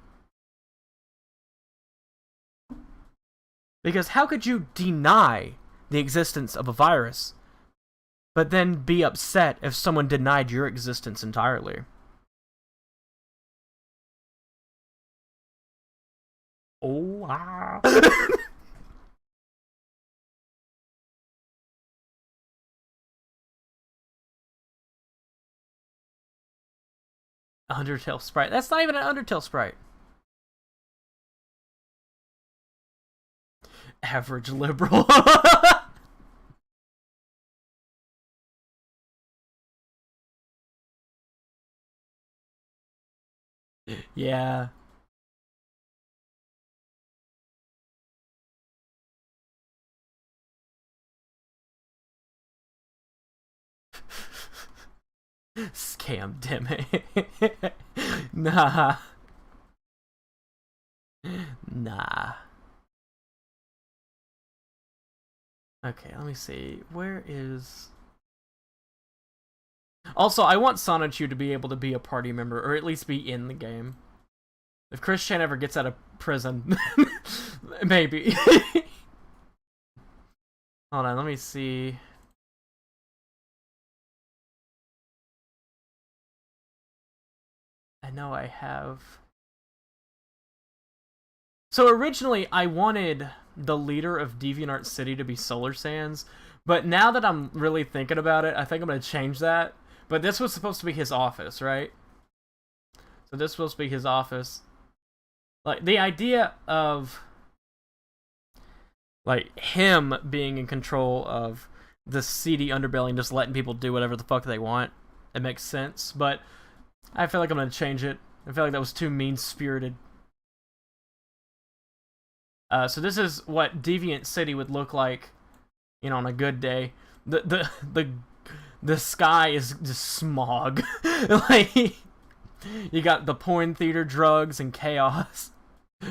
Because how could you deny the existence of a virus, but then be upset if someone denied your existence entirely? Oh, wow. Undertale sprite. That's not even an Undertale sprite. Average liberal. Yeah. Scam Demi. Nah. Nah. Okay, let me see. Where is... Also, I want Sonichu to be able to be a party member, or at least be in the game. If Chris Chan ever gets out of prison, maybe. Hold on, let me see. I know I have... So originally, I wanted the leader of DeviantArt City to be Solar Sands, but now that I'm really thinking about it, I think I'm going to change that. But this was supposed to be his office, right? So this was supposed to be his office. Like, the idea of, like, him being in control of the seedy underbelly and just letting people do whatever the fuck they want, it makes sense. But I feel like I'm going to change it. I feel like that was too mean-spirited. So this is what Deviant City would look like, you know, on a good day. The sky is just smog. Like, you got the porn theater, drugs, and chaos.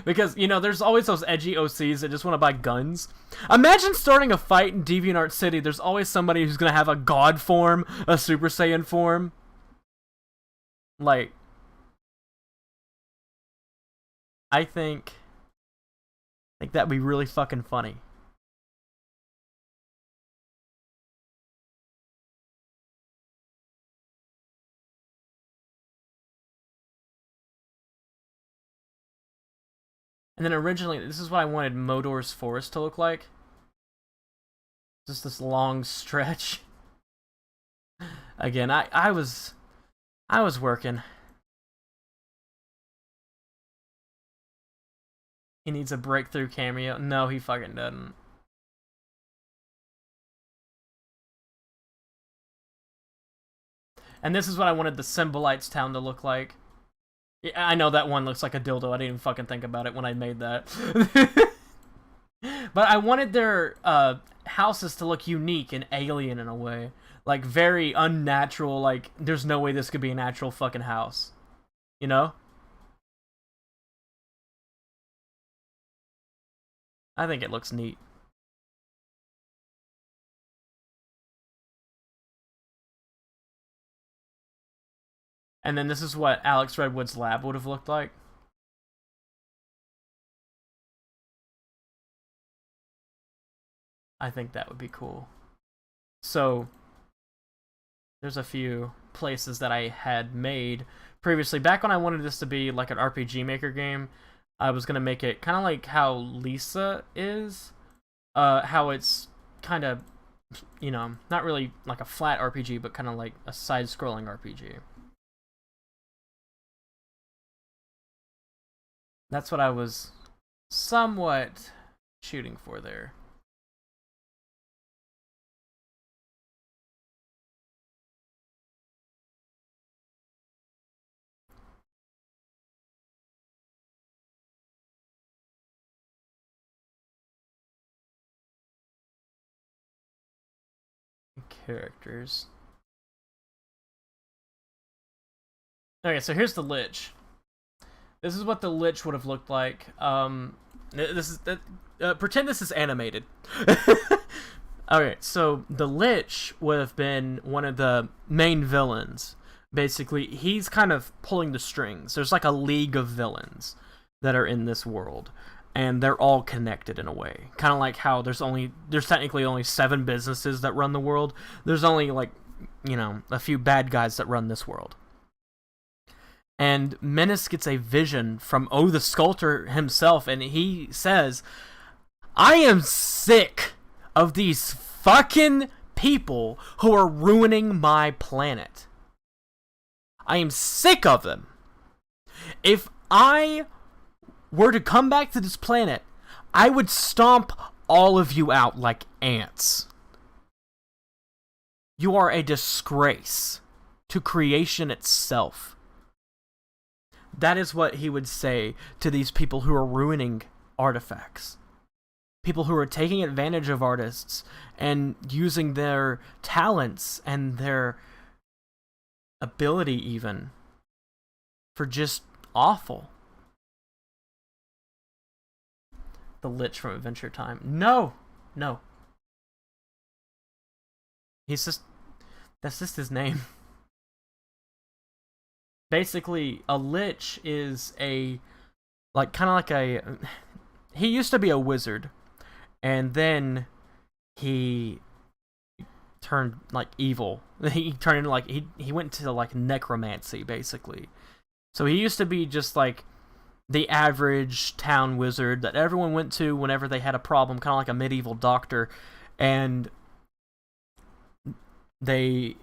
Because, you know, there's always those edgy OCs that just want to buy guns. Imagine starting a fight in DeviantArt City. There's always somebody who's going to have a god form, a Super Saiyan form. Like, I think that'd be really fucking funny. And then originally, this is what I wanted Modor's Forest to look like. Just this long stretch. Again, I was working. He needs a breakthrough cameo. No, he fucking doesn't. And this is what I wanted the Symbolites town to look like. I know that one looks like a dildo. I didn't even fucking think about it when I made that. But I wanted their houses to look unique and alien in a way. Like, very unnatural. Like, there's no way this could be a natural fucking house. You know? I think it looks neat. And then this is what Alex Redwood's lab would have looked like. I think that would be cool. So, there's a few places that I had made previously. Back when I wanted this to be like an RPG Maker game, I was going to make it kind of like how Lisa is. How it's kind of, you know, not really like a flat RPG, but kind of like a side-scrolling RPG. That's what I was somewhat shooting for there. Characters. Okay, so here's the Lich. This is what the Lich would have looked like. Pretend this is animated. Okay, so the Lich would have been one of the main villains. Basically, he's kind of pulling the strings. There's like a league of villains that are in this world, and they're all connected in a way. Kind of like how there's technically only 7 businesses that run the world. There's only, like, you know, a few bad guys that run this world. And Menace gets a vision from the Sculptor himself, and he says, I am sick of these fucking people who are ruining my planet. I am sick of them. If I were to come back to this planet, I would stomp all of you out like ants. You are a disgrace to creation itself. That is what he would say to these people who are ruining artifacts. People who are taking advantage of artists and using their talents and their ability even for just awful. The Lich from Adventure Time. No! No. He's just... That's just his name. Basically, a Lich is a... Like, kind of like a... He used to be a wizard. And then he turned, like, evil. He turned into, like... He went to, like, necromancy, basically. So he used to be just, like, the average town wizard that everyone went to whenever they had a problem, kind of like a medieval doctor. And he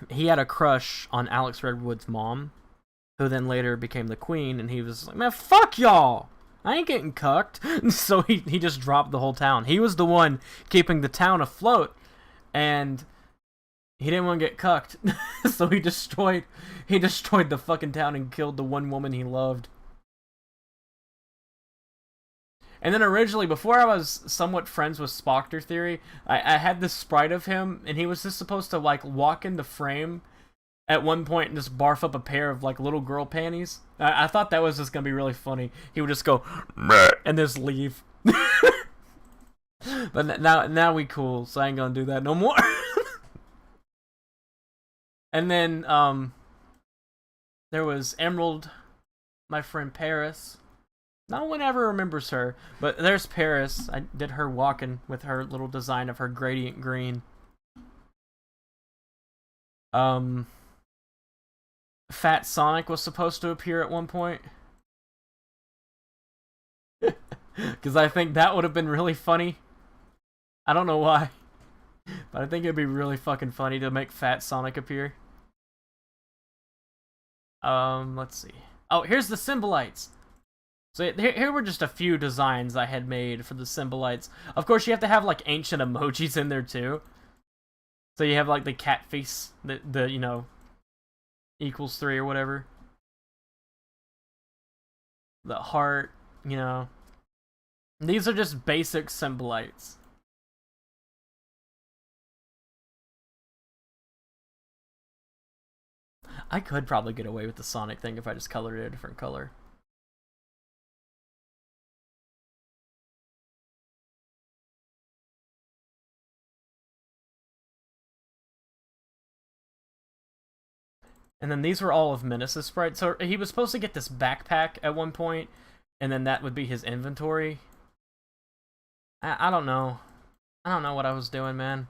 had a crush on Alex Redwood's mom, who then later became the queen, and he was like, man, fuck y'all! I ain't getting cucked. So he just dropped the whole town. He was the one keeping the town afloat, and he didn't want to get cucked. So he destroyed the fucking town and killed the one woman he loved. And then originally, before I was somewhat friends with Spoctor Theory, I had this sprite of him, and he was just supposed to, like, walk in the frame at one point and just barf up a pair of, like, little girl panties. I thought that was just gonna be really funny. He would just go, and just leave. But now we cool, so I ain't gonna do that no more. And then, there was Emerald, my friend Paris. No one ever remembers her, but there's Paris. I did her walking with her little design of her gradient green. Fat Sonic was supposed to appear at one point. Because I think that would have been really funny. I don't know why. But I think it'd be really fucking funny to make Fat Sonic appear. Let's see. Oh, here's the Symbolites. So here were just a few designs I had made for the Symbolites. Of course, you have to have, like, ancient emojis in there, too. So you have, like, the cat face, the you know, equals 3 or whatever. The heart, you know. These are just basic Symbolites. I could probably get away with the Sonic thing if I just colored it a different color. And then these were all of Menace's sprites. So he was supposed to get this backpack at one point, and then that would be his inventory. I don't know. I don't know what I was doing, man.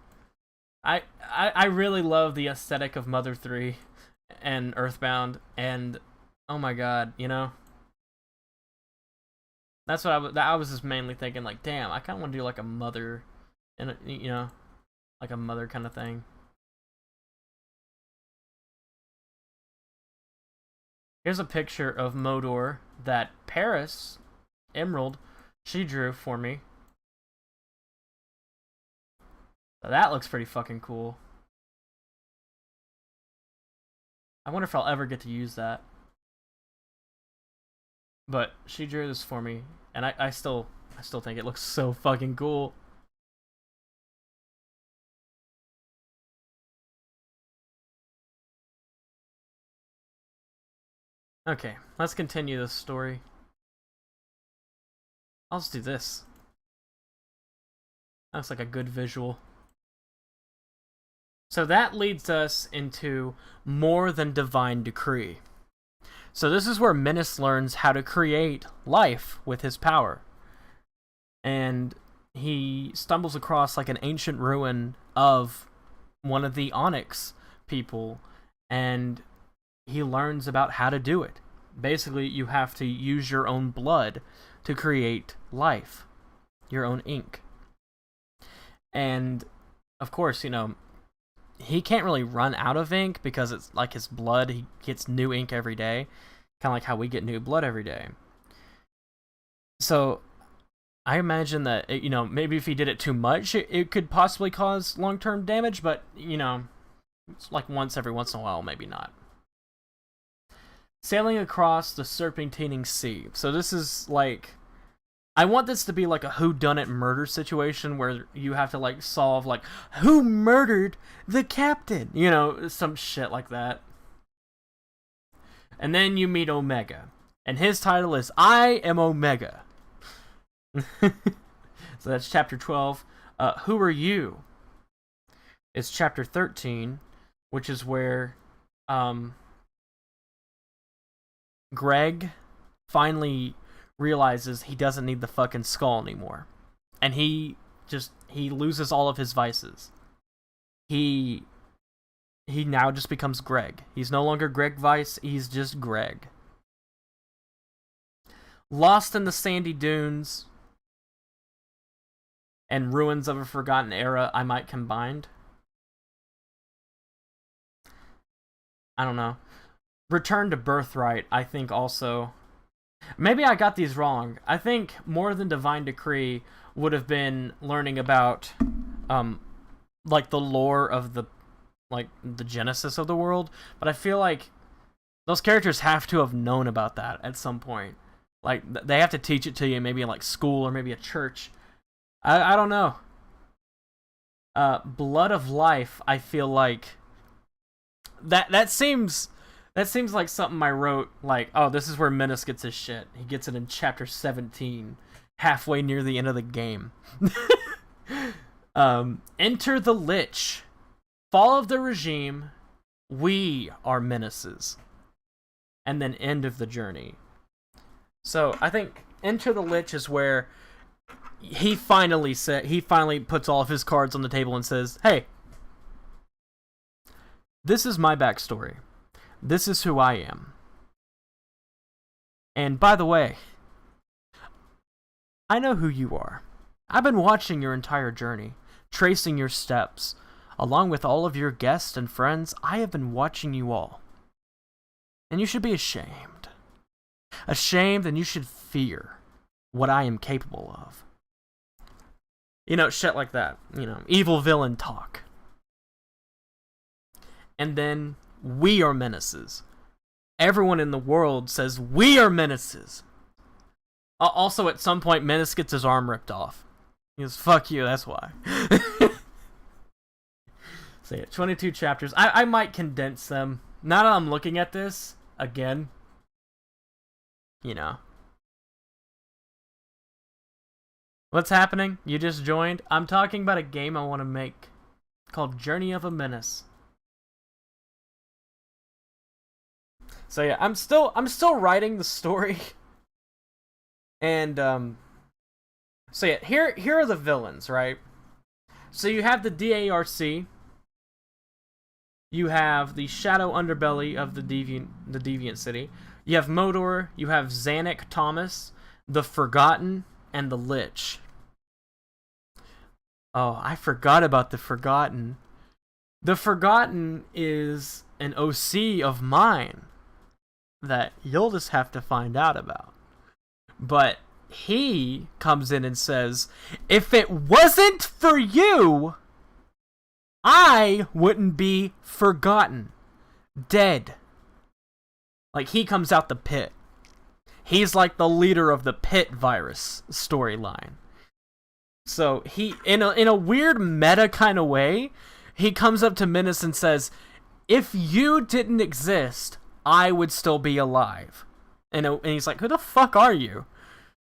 I really love the aesthetic of Mother 3 and Earthbound, and oh my god, you know? That's what I was just mainly thinking, like, damn, I kind of want to do like a Mother, and you know, like a Mother kind of thing. Here's a picture of Modor that Paris, Emerald, she drew for me. So that looks pretty fucking cool. I wonder if I'll ever get to use that. But she drew this for me, and I still think it looks so fucking cool. Okay, let's continue this story. I'll just do this. That looks like a good visual. So that leads us into More Than Divine Decree. So this is where Menace learns how to create life with his power. And he stumbles across like an ancient ruin of one of the Onyx people, and he learns about how to do it. Basically, you have to use your own blood to create life, your own ink. And, of course, you know, he can't really run out of ink because it's like his blood, he gets new ink every day. Kind of like how we get new blood every day. So, I imagine that, you know, maybe if he did it too much, it could possibly cause long-term damage, but, you know, it's like every once in a while, maybe not. Sailing across the serpentining sea. So this is like, I want this to be like a whodunit murder situation where you have to like solve like, who murdered the captain? You know, some shit like that. And then you meet Omega. And his title is I Am Omega. So that's chapter 12. Who are you? It's chapter 13, which is where Greg finally realizes he doesn't need the fucking skull anymore. And he loses all of his vices. He now just becomes Greg. He's no longer Greg Vice, he's just Greg. Lost in the sandy dunes and ruins of a forgotten era, I might combined. I don't know. Return to Birthright, I think also. Maybe I got these wrong. I think more than Divine Decree would have been learning about, like the lore of the genesis of the world. But I feel like those characters have to have known about that at some point. Like they have to teach it to you, maybe in like school or maybe a church. I don't know. Blood of Life, I feel like that seems like something I wrote, like, oh, this is where Menace gets his shit. He gets it in chapter 17, halfway near the end of the game. Enter the Lich. Fall of the regime. We are menaces. And then end of the journey. So I think Enter the Lich is where he finally puts all of his cards on the table and says, hey, this is my backstory. This is who I am. And by the way, I know who you are. I've been watching your entire journey, tracing your steps. Along with all of your guests and friends, I have been watching you all. And you should be ashamed. Ashamed, and you should fear what I am capable of. You know, shit like that. You know, evil villain talk. And then, we are menaces. Everyone in the world says, we are menaces. Also, at some point, Menace gets his arm ripped off. He goes, fuck you, that's why. So yeah, 22 chapters. I might condense them. Now that I'm looking at this, again, you know. What's happening? You just joined? I'm talking about a game I want to make called Journey of a Menace. So yeah, I'm still writing the story. And so yeah, here are the villains, right? So you have the DARC. You have the shadow underbelly of the Deviant City. You have Modor, you have Zanuck Thomas, the Forgotten, and the Lich. Oh, I forgot about the Forgotten. The Forgotten is an OC of mine that you'll just have to find out about. But he comes in and says, if it wasn't for you, I wouldn't be forgotten. Dead. Like, he comes out the pit. He's like the leader of the pit virus storyline. So he, in a weird meta kind of way, he comes up to Menace and says, if you didn't exist, I would still be alive. And he's like, who the fuck are you?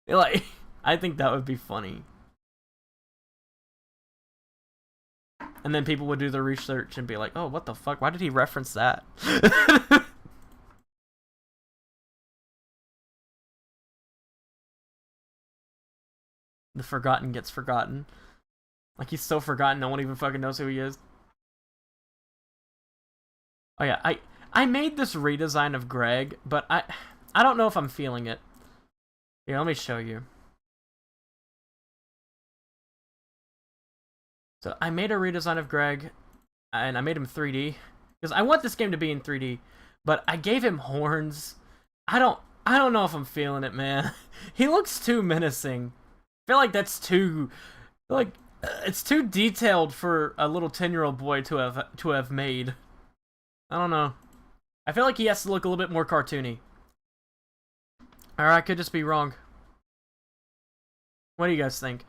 Like, I think that would be funny. And then people would do the research and be like, oh, what the fuck? Why did he reference that? The Forgotten gets forgotten. Like, he's so forgotten, no one even fucking knows who he is. Oh yeah, I made this redesign of Greg, but I don't know if I'm feeling it. Here, let me show you. So I made a redesign of Greg, and I made him 3D because I want this game to be in 3D. But I gave him horns. I don't know if I'm feeling it, man. He looks too menacing feel like that's too, like, it's too detailed for a little 10-year-old boy to have made. I don't know. I feel like he has to look a little bit more cartoony. Or I could just be wrong. What do you guys think?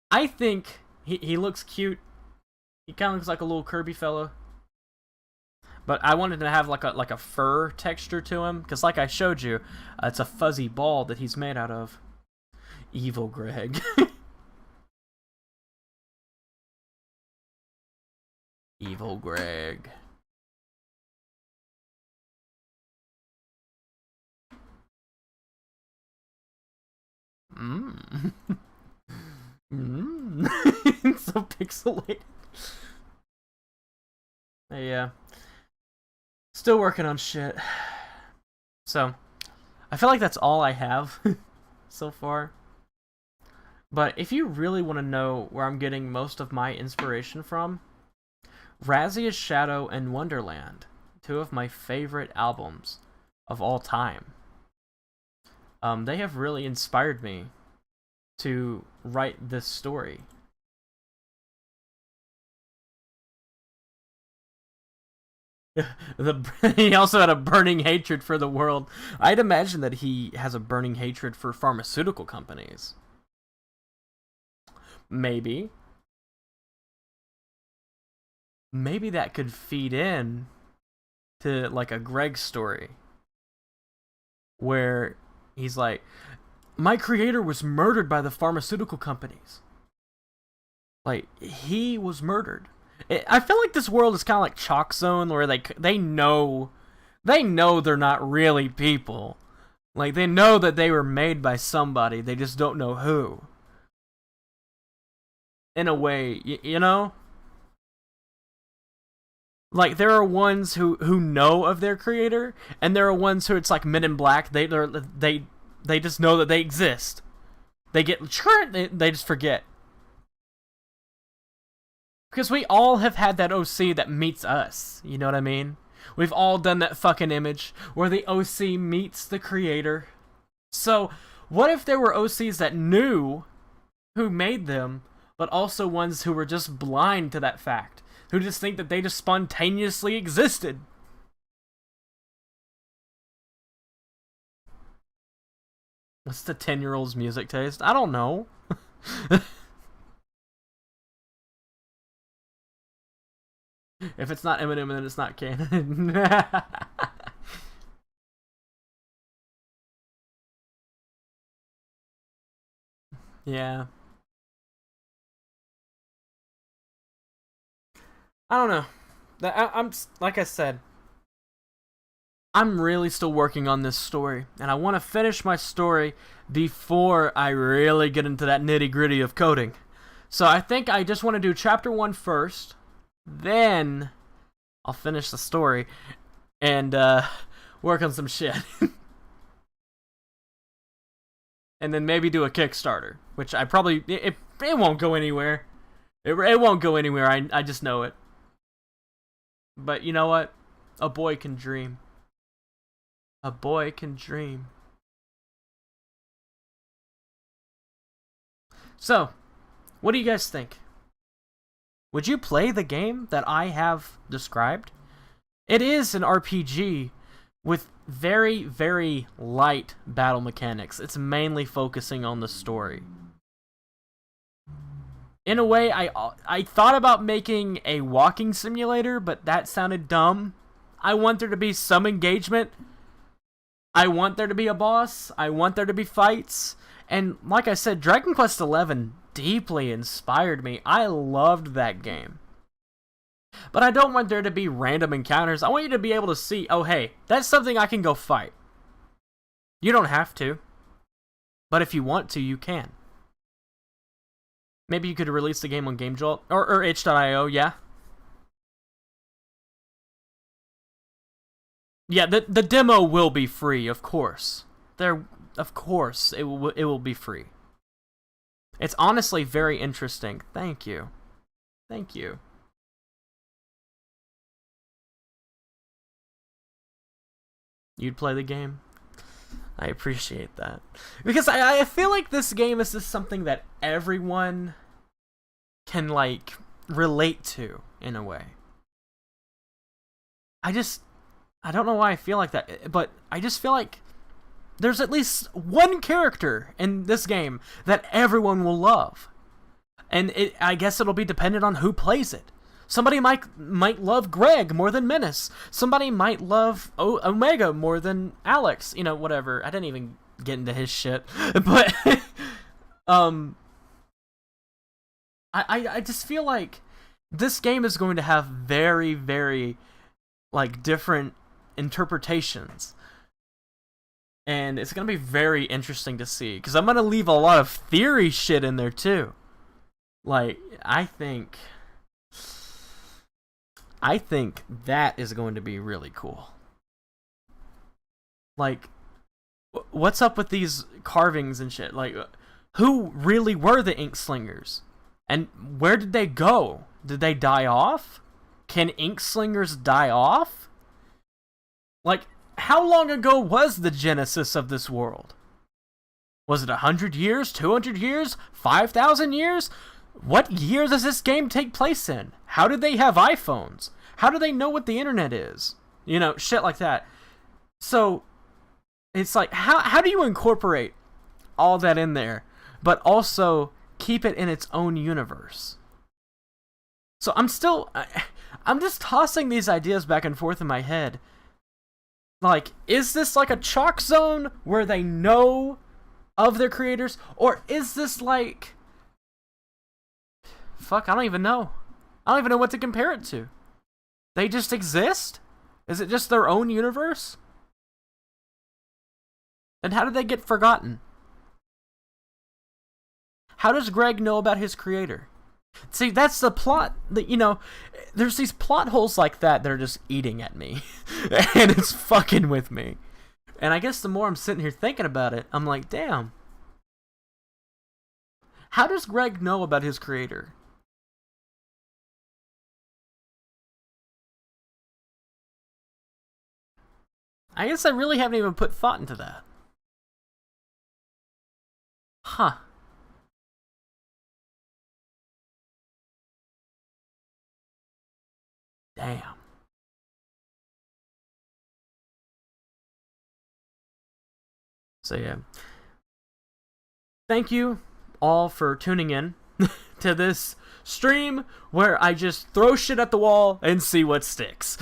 I think he looks cute. He kind of looks like a little Kirby fellow. But I wanted to have like a fur texture to him, because like I showed you, it's a fuzzy ball that he's made out of. Evil Greg. Evil Greg. It's so pixelated. Yeah. Still working on shit. So, I feel like that's all I have so far. But if you really want to know where I'm getting most of my inspiration from, Razzia's Shadow and Wonderland, two of my favorite albums of all time. They have really inspired me to write this story. He also had a burning hatred for the world. I'd imagine that he has a burning hatred for pharmaceutical companies. Maybe. Maybe that could feed in to like a Greg story. Where he's like, my creator was murdered by the pharmaceutical companies. Like, he was murdered. I feel like this world is kind of like Chalk Zone, where they know they're not really people. Like, they know that they were made by somebody, they just don't know who. In a way, you know? Like, there are ones who know of their creator, and there are ones who it's like Men in Black. They just know that they exist. They just forget. Because we all have had that OC that meets us. You know what I mean? We've all done that fucking image where the OC meets the creator. So, what if there were OCs that knew who made them, but also ones who were just blind to that fact? Who just think that they just spontaneously existed? What's the 10-year-old's music taste? I don't know. If it's not Eminem, then it's not canon. Yeah. I don't know. I'm like I said, I'm really still working on this story, and I want to finish my story before I really get into that nitty-gritty of coding. So I think I just want to do chapter 1 first, then I'll finish the story and work on some shit. And then maybe do a Kickstarter, which I probably it won't go anywhere. It won't go anywhere. I just know it. But you know what? A boy can dream. A boy can dream. So, what do you guys think? Would you play the game that I have described? It is an RPG with very, very light battle mechanics. It's mainly focusing on the story. In a way, I thought about making a walking simulator, but that sounded dumb. I want there to be some engagement. I want there to be a boss. I want there to be fights. And like I said, Dragon Quest XI deeply inspired me. I loved that game. But I don't want there to be random encounters. I want you to be able to see, oh hey, that's something I can go fight. You don't have to. But if you want to, you can. Maybe you could release the game on GameJolt or itch.io, yeah. Yeah, the demo will be free, of course. Of course, it will be free. It's honestly very interesting. Thank you. Thank you. You'd play the game? I appreciate that. Because I feel like this game is just something that everyone can, like, relate to, in a way. I don't know why I feel like that, but I just feel like there's at least one character in this game that everyone will love. And I guess it'll be dependent on who plays it. Somebody might love Greg more than Menace. Somebody might love Omega more than Alex. You know, whatever. I didn't even get into his shit. But, I just feel like this game is going to have very, very, like, different interpretations. And it's going to be very interesting to see. Because I'm going to leave a lot of theory shit in there, too. Like, I think that is going to be really cool. Like, what's up with these carvings and shit? Like, who really were the Ink Slingers? And where did they go? Did they die off? Can Ink Slingers die off? Like, how long ago was the genesis of this world? Was it 100 years? 200 years? 5,000 years? What year does this game take place in? How did they have iPhones? How do they know what the internet is? You know, shit like that. So, it's like, how do you incorporate all that in there, but also keep it in its own universe? So I'm just tossing these ideas back and forth in my head. Like, is this like a chalk zone where they know of their creators? Or is this like... Fuck, I don't even know. I don't even know what to compare it to. They just exist? Is it just their own universe? And how did they get forgotten? How does Greg know about his creator? See, that's the plot. You know, there's these plot holes like that are just eating at me. And it's fucking with me. And I guess the more I'm sitting here thinking about it, I'm like, damn. How does Greg know about his creator? I guess I really haven't even put thought into that. Huh. Damn. So yeah. Thank you all for tuning in to this stream where I just throw shit at the wall and see what sticks.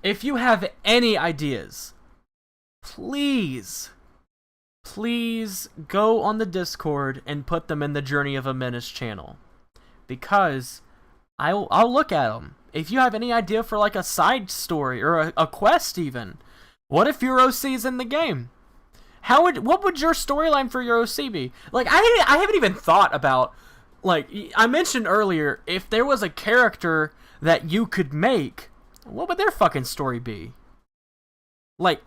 If you have any ideas, please go on the Discord and put them in the Journey of a Menace channel. Because I'll look at them. If you have any idea for like a side story or a quest even. What if your OC is in the game? What would your storyline for your OC be? Like, I haven't even thought about, like, I mentioned earlier, if there was a character that you could make, what would their fucking story be? Like,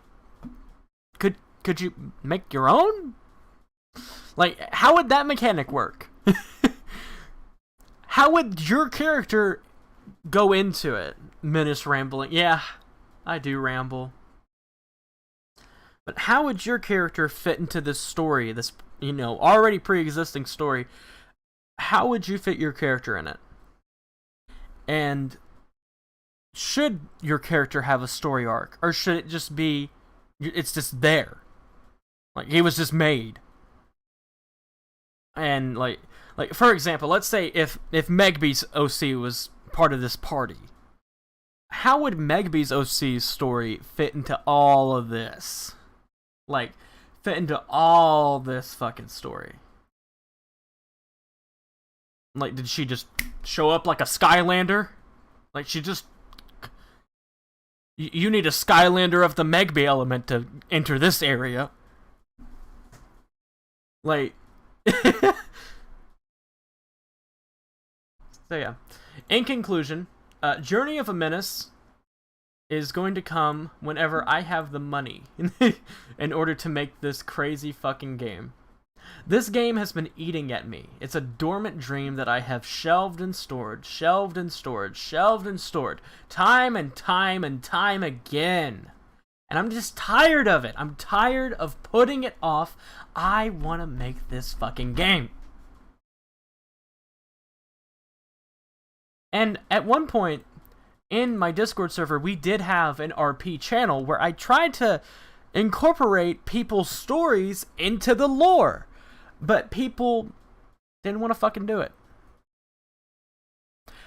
could you make your own? Like, how would that mechanic work? How would your character go into it? Menace rambling. Yeah, I do ramble. But how would your character fit into this story, this, you know, already pre-existing story? How would you fit your character in it? And should your character have a story arc? Or should it just be, it's just there? Like, he was just made. And, like for example, let's say if Megby's OC was part of this party. How would Megby's OC's story fit into all of this? Like, fit into all this fucking story? Like, did she just show up like a Skylander? Like, she just... You need a Skylander of the Megby element to enter this area. Like... So yeah. In conclusion, Journey of a Menace is going to come whenever I have the money in order to make this crazy fucking game. This game has been eating at me. It's a dormant dream that I have shelved and stored, shelved and stored, shelved and stored, time and time and time again. And I'm just tired of it. I'm tired of putting it off. I want to make this fucking game. And at one point in my Discord server, we did have an RP channel where I tried to incorporate people's stories into the lore. But people didn't want to fucking do it.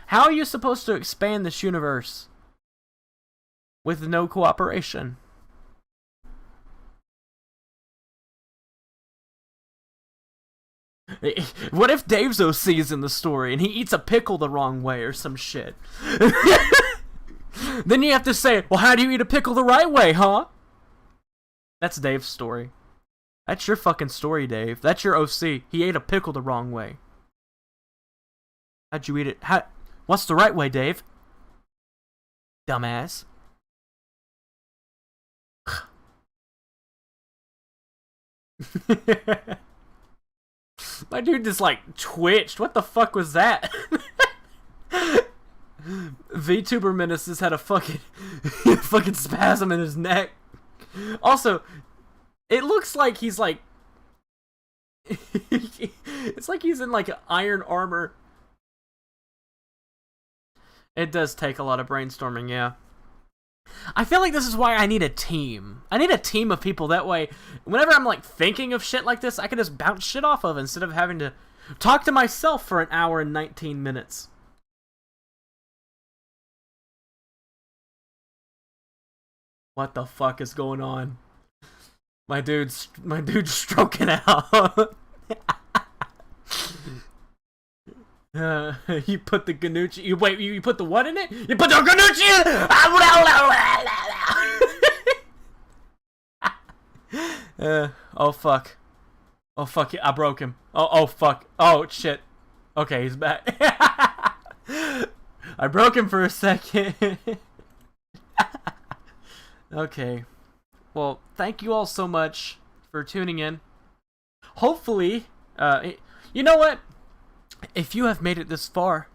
How are you supposed to expand this universe with no cooperation? What if Dave's OC is in the story and he eats a pickle the wrong way or some shit? Then you have to say, well, how do you eat a pickle the right way, huh? That's Dave's story. That's your fucking story, Dave. That's your OC. He ate a pickle the wrong way. How'd you eat it? What's the right way, Dave? Dumbass. My dude just like twitched. What the fuck was that? VTuber Menaces had a fucking fucking spasm in his neck. Also, it looks like he's like it's like he's in like iron armor. It does take a lot of brainstorming, yeah. I feel like this is why I need a team. I need a team of people. That way, whenever I'm like thinking of shit like this, I can just bounce shit off of instead of having to talk to myself for an hour and 19 minutes. What the fuck is going on? My dude's stroking out. You put the Ganucci. You put the what in it? You put the Ganucci in. Oh fuck. Oh fuck. I broke him. Oh fuck. Oh shit. Okay, he's back. I broke him for a second. Okay. Well, thank you all so much for tuning in. Hopefully, you know what? If you have made it this far,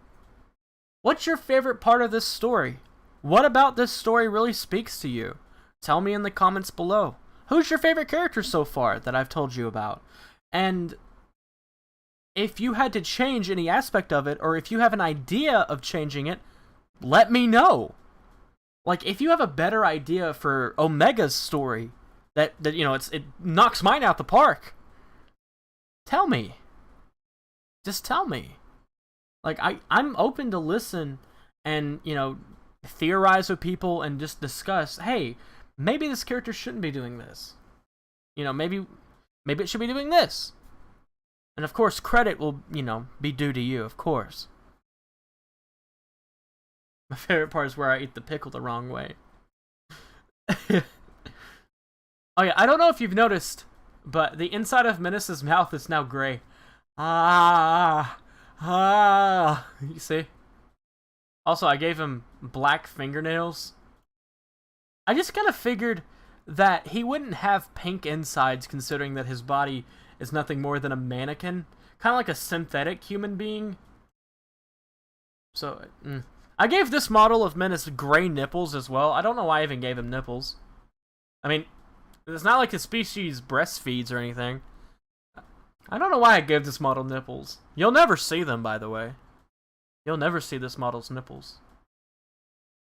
what's your favorite part of this story? What about this story really speaks to you? Tell me in the comments below. Who's your favorite character so far that I've told you about? And if you had to change any aspect of it, or if you have an idea of changing it, let me know. Like, if you have a better idea for Omega's story, that you know, it knocks mine out the park, tell me. Just tell me. Like, I'm open to listen and, you know, theorize with people and just discuss, hey, maybe this character shouldn't be doing this. You know, maybe it should be doing this. And of course, credit will, you know, be due to you, of course. My favorite part is where I eat the pickle the wrong way. Oh yeah, I don't know if you've noticed, but the inside of Menace's mouth is now gray. You see? Also, I gave him black fingernails. I just kind of figured that he wouldn't have pink insides, considering that his body is nothing more than a mannequin. Kind of like a synthetic human being. So, I gave this model of Menace gray nipples as well. I don't know why I even gave him nipples. I mean, it's not like his species breastfeeds or anything. I don't know why I gave this model nipples. You'll never see them, by the way. You'll never see this model's nipples.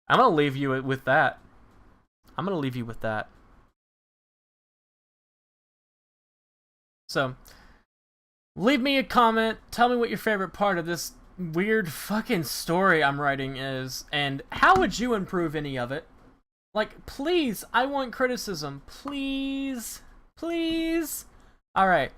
I'm gonna leave you with that. I'm gonna leave you with that. So, leave me a comment. Tell me what your favorite part of this weird fucking story I'm writing is, and how would you improve any of it? Like, please, I want criticism. Please. Please. Alright.